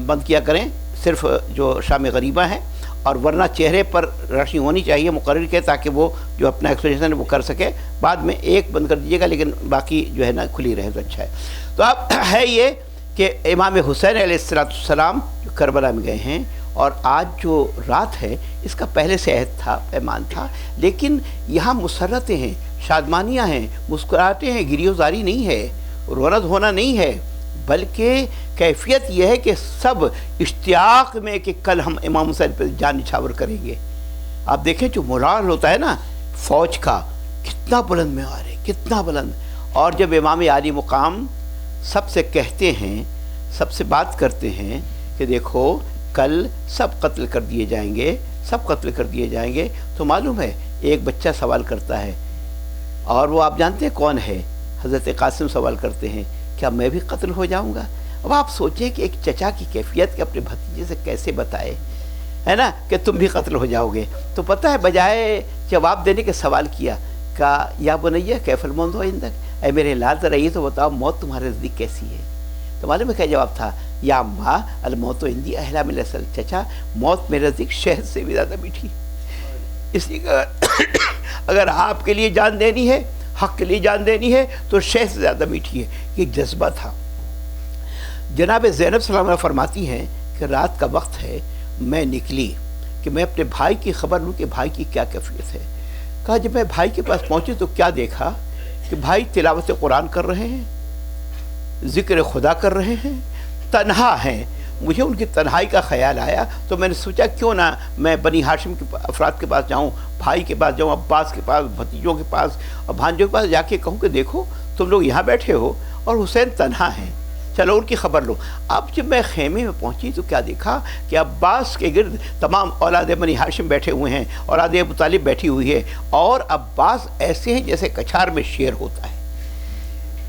بند کیا کریں صرف جو شام غریبہ ہیں، اور ورنہ چہرے پر روشنی ہونی چاہیے مقرر کے، تاکہ وہ جو اپنا ایکسپریشن ہے وہ کر سکے. بعد میں ایک بند کر دیجیے گا، لیکن باقی جو ہے نا کھلی رہے تو اچھا ہے. تو اب ہے یہ کہ امام حسین علیہ السلام جو کربلا میں گئے ہیں، اور آج جو رات ہے اس کا پہلے سے عہد تھا، پیمان تھا، لیکن یہاں مسرتیں ہیں، شادمانیاں ہیں، مسکراہٹیں ہیں، گریو زاری نہیں ہے، رونق ہونا نہیں ہے، بلکہ کیفیت یہ ہے کہ سب اشتیاق میں کہ کل ہم امام حسین پہ جان نچھاور کریں گے. آپ دیکھیں جو مورال ہوتا ہے نا فوج کا، کتنا بلند معیار ہے، کتنا بلند. اور جب امام عالی مقام سب سے کہتے ہیں، سب سے بات کرتے ہیں کہ دیکھو کل سب قتل کر دیے جائیں گے، سب قتل کر دیے جائیں گے، تو معلوم ہے ایک بچہ سوال کرتا ہے، اور وہ آپ جانتے ہیں کون ہے؟ حضرت قاسم سوال کرتے ہیں کیا میں بھی قتل ہو جاؤں گا؟ اب آپ سوچیں کہ ایک چچا کی کیفیت کہ اپنے بھتیجے سے کیسے بتائے، ہے نا، کہ تم بھی قتل ہو جاؤ گے. تو پتہ ہے بجائے جواب دینے کے سوال کیا، کہا یا بنیہ کیف الموت عندک، اے میرے لال ذرا یہ تو بتاؤ موت تمہارے نزدیک کیسی ہے؟ تو معلوم ہے کیا جواب تھا؟ یا اماں الموت عندی احلی من العسل، چچا موت میرے نزدیک شہد سے بھی زیادہ میٹھی. اس لیے اگر آپ کے لیے جان دینی ہے، حق کے لیے جان دینی ہے، تو شہد سے زیادہ میٹھی ہے. یہ جذبہ تھا. جناب زینب سلام اللہ فرماتی ہیں کہ رات کا وقت ہے، میں نکلی کہ میں اپنے بھائی کی خبر لوں کہ بھائی کی کیا کیفیت ہے. کہا جب میں بھائی کے پاس پہنچی تو کیا دیکھا کہ بھائی تلاوت قرآن کر رہے ہیں، ذکر خدا کر رہے ہیں، تنہا ہیں. مجھے ان کی تنہائی کا خیال آیا تو میں نے سوچا کیوں نہ میں بنی ہاشم کے افراد کے پاس جاؤں، بھائی کے پاس جاؤں، عباس کے پاس، بھتیجوں کے پاس اور بھانجوں کے پاس جا کے کہوں کہ دیکھو تم لوگ یہاں بیٹھے ہو اور حسین تنہا ہیں، چلو ان کی خبر لو. اب جب میں خیمے میں پہنچی تو کیا دیکھا کہ عباس کے گرد تمام اولاد بنی ہاشم بیٹھے ہوئے ہیں، اولاد ابو طالب بیٹھی ہوئی ہے، اور عباس ایسے ہیں جیسے کچھار میں شیر ہوتا ہے.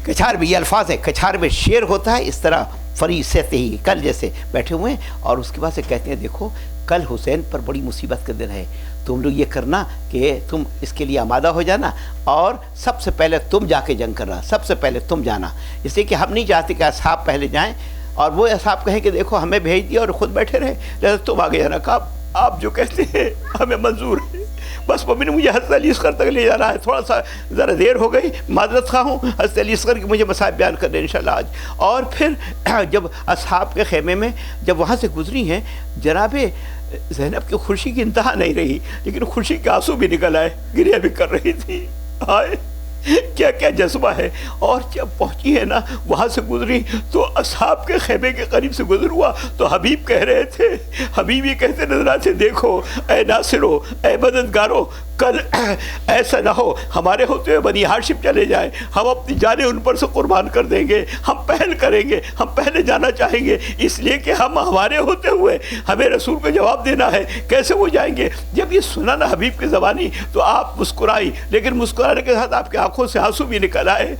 کچھار میں یہ الفاظ ہے، کچھار میں شیر ہوتا ہے، اس طرح فریستے ہی کل جیسے بیٹھے ہوئے ہیں. اور اس کے بعد سے کہتے ہیں دیکھو کل حسین پر بڑی مصیبت کا دن ہے، تم لوگ یہ کرنا کہ تم اس کے لیے آمادہ ہو جانا، اور سب سے پہلے تم جا کے جنگ کرنا، سب سے پہلے تم جانا، اس لیے کہ ہم نہیں چاہتے کہ اصحاب پہلے جائیں اور وہ اصحاب کہیں کہ دیکھو ہمیں بھیج دیا اور خود بیٹھے رہے، لہذا تم آگے جانا. کہا آپ جو کہتے ہیں ہمیں منظور ہے، بس ممی نے مجھے حضرت علی اصغر تک لے جانا ہے، تھوڑا سا ذرا دیر ہو گئی، معذرت خواہ ہوں، حضرت علی اصغر کی مجھے مصائب بیان کرنے انشاءاللہ آج. اور پھر جب اصحاب کے خیمے میں جب وہاں سے گزری ہیں، جناب زینب کی خوشی کی انتہا نہیں رہی، لیکن خوشی کے آنسو بھی نکل آئے، گریہ بھی کر رہی تھی. آئے کیا کیا جذبہ ہے. اور جب پہنچی ہے نا وہاں سے گزری تو اصحاب کے خیمے کے قریب سے گزر ہوا تو حبیب کہہ رہے تھے، حبیب یہ کہتے نظر آتے دیکھو اے ناصرو، اے مددگارو، کل ایسا نہ ہو ہمارے ہوتے ہوئے بنی ہاشم چلے جائیں، ہم اپنی جانیں ان پر سے قربان کر دیں گے، ہم پہل کریں گے، ہم پہلے جانا چاہیں گے، اس لیے کہ ہمارے ہوتے ہوئے ہمیں رسول کو جواب دینا ہے، کیسے وہ جائیں گے. جب یہ سنا نا حبیب کی زبانی تو آپ مسکرائی، لیکن مسکرانے کے ساتھ آپ کی آنکھوں سے آنسو بھی نکل آئے.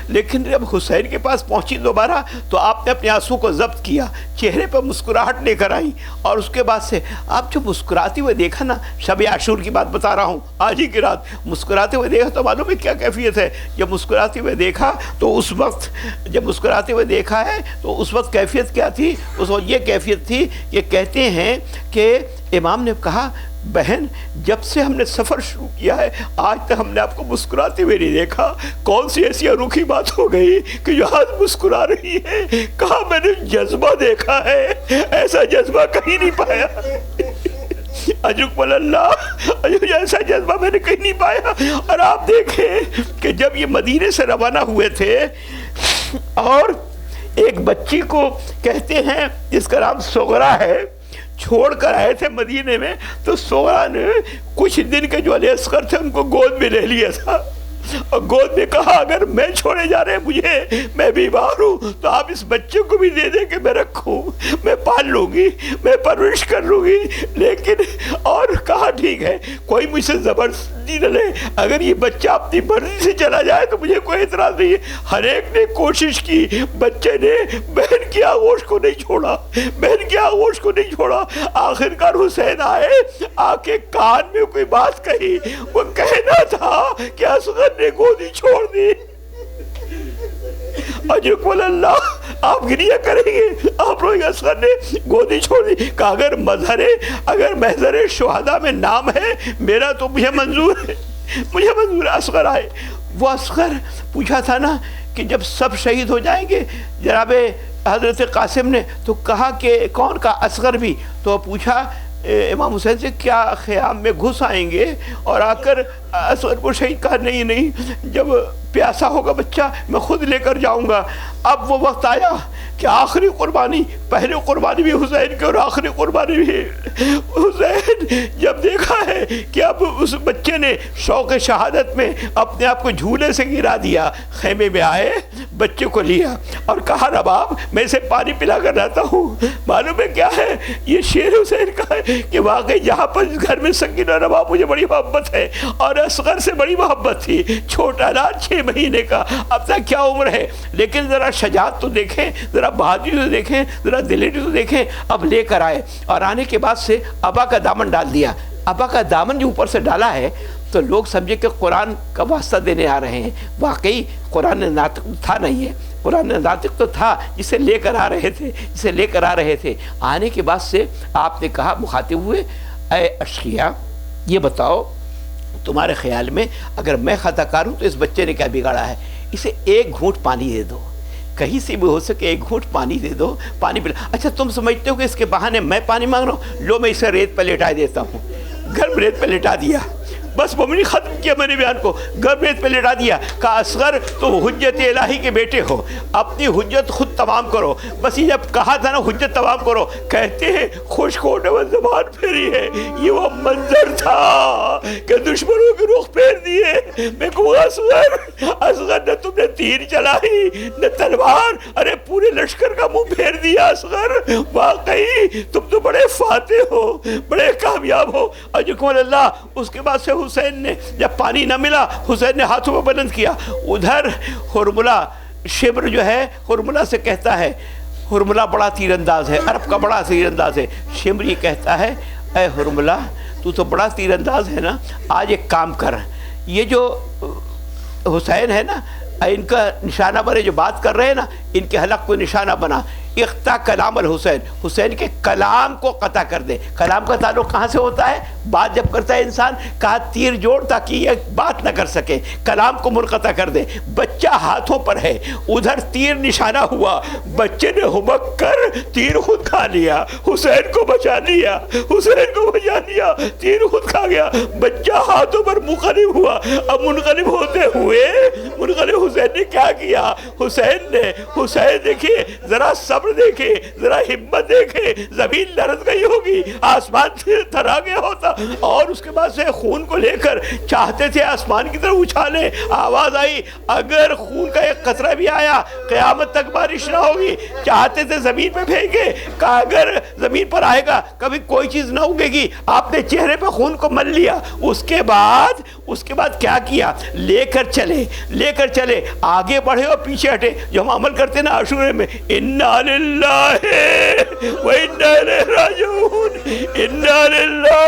لیکن جب حسین کے پاس پہنچی دوبارہ تو آپ نے اپنے آنسو کو ضبط کیا، چہرے پر مسکراہٹ لے کر آئی، اور اس کے بعد سے آپ جو مسکراتے ہوئے دیکھا نا، شب عاشور کی بات بتا رہا ہوں، آج ہی کی رات مسکراتے ہوئے دیکھا تو معلوم ہے کیا کیفیت ہے. جب مسکراتے ہوئے دیکھا تو اس وقت جب مسکراتے ہوئے دیکھا ہے تو اس وقت کیفیت کیا تھی؟ اس وقت یہ کیفیت تھی کہ کہتے ہیں کہ امام نے کہا بہن جب سے ہم نے سفر شروع کیا ہے آج تک ہم نے آپ کو مسکراتے ہوئے نہیں دیکھا، کون سی ایسی انوکھی بات ہو گئی کہ جو آج مسکرا رہی ہے؟ کہا میں نے جذبہ دیکھا ہے، ایسا جذبہ کہیں نہیں پایا. اجرکم اللہ، ایسا جذبہ میں نے کہیں نہیں پایا. اور آپ دیکھیں کہ جب یہ مدینے سے روانہ ہوئے تھے اور ایک بچی کو کہتے ہیں جس کا نام سغرا ہے چھوڑ کر آئے تھے مدینے میں، تو سغرا نے کچھ دن کے جو علی اصغر تھے ان کو گود میں لے لیا تھا، اور گود میں کہا اگر میں چھوڑے جا رہے مجھے، میں بیمار ہوں تو آپ اس بچے کو بھی دے دیں کہ میں رکھوں، میں پال لوں گی، میں پرورش کر لوں گی. لیکن اور کہا ٹھیک ہے کوئی مجھ سے زبردستی نہ لے، اگر یہ بچہ اپنی مرضی سے چلا جائے تو مجھے کوئی اعتراض نہیں ہے. ہر ایک نے کوشش کی، بچے نے بہن کی آغوش کو نہیں چھوڑا، بہن کی آغوش کو نہیں چھوڑا. آخرکار حسین آئے، آ کے کان میں کوئی بات کہی، وہ کہنا تھا کہ اصغر نے گودی چھوڑ دی. اجرکم اللہ، آپ گریہ کریں گے؟ آپ روئیں گے؟ اصغر نے گودی چھوڑ دی، کہا اگر محضر شہداء میں نام ہے میرا تو مجھے منظور ہے، مجھے منظور ہے۔ اصغر آئے، وہ اصغر پوچھا تھا نا کہ جب سب شہید ہو جائیں گے جناب حضرت قاسم نے تو کہا کہ کون؟ کا اصغر بھی۔ تو پوچھا امام حسین سے کیا خیام میں گھس آئیں گے اور آ کر اصغر کو شہید؟ کہا نہیں، جب پیاسا ہوگا بچہ میں خود لے کر جاؤں گا۔ اب وہ وقت آیا کہ آخری قربانی، پہلی قربانی بھی حسین کی اور آخری قربانی بھی حسین۔ جب دیکھا ہے کہ اب اس بچے نے شوق شہادت میں اپنے آپ کو جھولے سے گرا دیا، خیمے میں آئے، بچے کو لیا اور کہا رباب میں اسے پانی پلا کر لاتا ہوں۔ معلوم ہے کیا ہے؟ یہ شعر حسین کا ہے کہ واقعی جہاں پر اس گھر میں سکینہ رباب مجھے بڑی محبت ہے اور اصغر سے بڑی محبت تھی، چھوٹا نا 6 مہینے کا، اب تک کیا عمر ہے، لیکن ذرا شجاعت تو دیکھیں، ذرا بہادری تو دیکھیں، ذرا دلیری تو دیکھیں۔ اب لے کر آئے اور آنے کے بعد سے ابا کا دامن ڈال دیا۔ ابا کا دامن جو اوپر سے ڈالا ہے تو لوگ سمجھے کہ قرآن کا واسطہ دینے آ رہے ہیں، واقعی قرآن ناطق تھا نہیں ہے، قرآن ناطق تو تھا جسے لے کر آ رہے تھے۔ آنے کے بعد سے آپ نے کہا مخاطب ہوئے، اے اشقیا یہ بتاؤ تمہارے خیال میں اگر میں خطا کار ہوں تو اس بچے نے کیا بگاڑا ہے؟ اسے ایک گھونٹ پانی دے دو، کہیں سے بھی ہو سکے ایک گھونٹ پانی دے دو، پانی پلا۔ اچھا تم سمجھتے ہو کہ اس کے بہانے میں پانی مانگ رہا ہوں؟ لو میں اسے ریت پہ لٹا دیتا ہوں۔ گھر میں ریت پہ لٹا دیا، بس ممنی ختم کیا میں نے بیان کو، گھر میں ریت پہ لٹا دیا۔ کہا اصغر تم حجت الہی کے بیٹے ہو، اپنی حجت خود تمام کرو۔ بس یہ جب کہا تھا نا حجت تمام کرو، کہتے ہیں خشک ہونے میں زبان پھیری ہے۔ یہ وہ منظر تھا کہ دشمنوں کے رخ پھیر دیے۔ میں کہوں اصغر نہ تم نے تیر چلائی نہ تلوار، ارے پورے لشکر کا منہ پھیر دیا اصغر۔ واقعی تم تو بڑے فاتح ہو، بڑے کامیاب ہو۔ اجکم اللہ۔ اس کے بعد سے حسین نے جب پانی نہ ملا، حسین نے ہاتھوں میں بلند کیا، ادھر حرملہ شبر جو ہے حرملہ سے کہتا ہے، حرملہ بڑا تیر انداز ہے، عرب کا بڑا تیر انداز ہے۔ شبر یہ کہتا ہے اے حرملہ تو بڑا تیر انداز ہے نا، آج ایک کام کر، یہ جو حسین ہے نا ان کا نشانہ بنے، جو بات کر رہے ہیں نا ان کے حلق کو نشانہ بنا، اقطع کلام الحسین، حسین کے کلام کو قطع کر دے۔ کلام کا تعلق کہاں سے ہوتا ہے؟ بات جب کرتا ہے انسان، کہا تیر جوڑ تاکہ یہ بات نہ کر سکے، کلام کو منقطع کر دے۔ بچہ ہاتھوں پر ہے، ادھر تیر نشانہ ہوا، بچے نے ہمک کر تیر خود کھا لیا، حسین کو بچا لیا، حسین کو بچا لیا، تیر خود کھا گیا۔ بچہ ہاتھوں پر منقلب ہوا۔ اب منقلب ہوتے ہوئے حسین نے کیا کیا؟ حسین دیکھیے ذرا صبر دیکھے، ذرا ہمت دیکھے، زمین لرز گئی ہوگی، آسمان تھرا گیا ہوتا، اور اس کے بعد سے خون کو لے کر چاہتے تھے آسمان کی طرف اچھالے۔ آواز آئی اگر خون کا ایک قطرہ بھی آیا قیامت تک بارش نہ ہوگی۔ چاہتے تھے زمین پہ پھینکے، کہا اگر زمین پر آئے گا کبھی کوئی چیز نہ اگے گی۔ آپ نے چہرے پہ خون کو مل لیا۔ اس کے بعد کیا کیا؟ لے کر چلے، آگے بڑھے اور پیچھے ہٹے، جو ہم عمل کرتے نا عاشورے میں، انا للہ و انا الیہ راجعون، انا للہ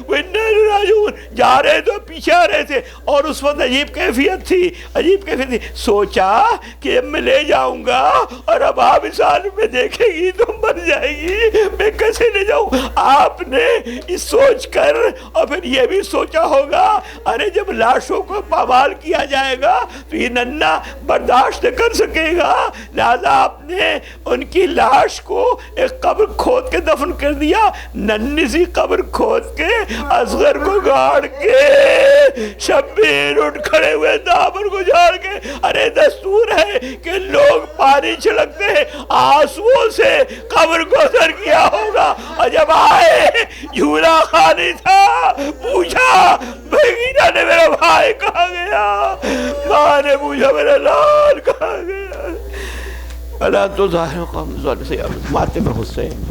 و انا الیہ راجعون۔ جا رہے تو پیچھے آ رہے تھے، اور اس وقت عجیب کیفیت تھی۔ سوچا کہ اب میں لے جاؤں گا اور اب آپ اس حالت میں دیکھے گی تو مر جائے گی، میں کیسے لے جاؤں؟ آپ نے اس سوچ کر اور پھر یہ بھی سوچا ہوگا ارے جب لاشوں کو پامال کیا جائے گا تو یہ ننھا برداشت کر سکے گا، لہذا آپ نے ان کی لاش کو ایک قبر کھود کے دفن کر دیا۔ ننھی سی قبر کھود کے اصغر کو گاڑ کے شبیر اٹھ کھڑے ہوئے دامن کو جھاڑ کے، ارے دستور ہے کہ لوگ پانی چھڑکتے ہیں، آنسوؤں سے قبر کو سر کیا ہوگا، اور جب آئے جھولا خالی تھا، پوچھا بھگینا نے میرا بھائی کہاں گیا، ماں نے پوچھا میرا لال کہاں گیا۔ اللہ تو ظاہر قوم ظالم سے ماتم حسین۔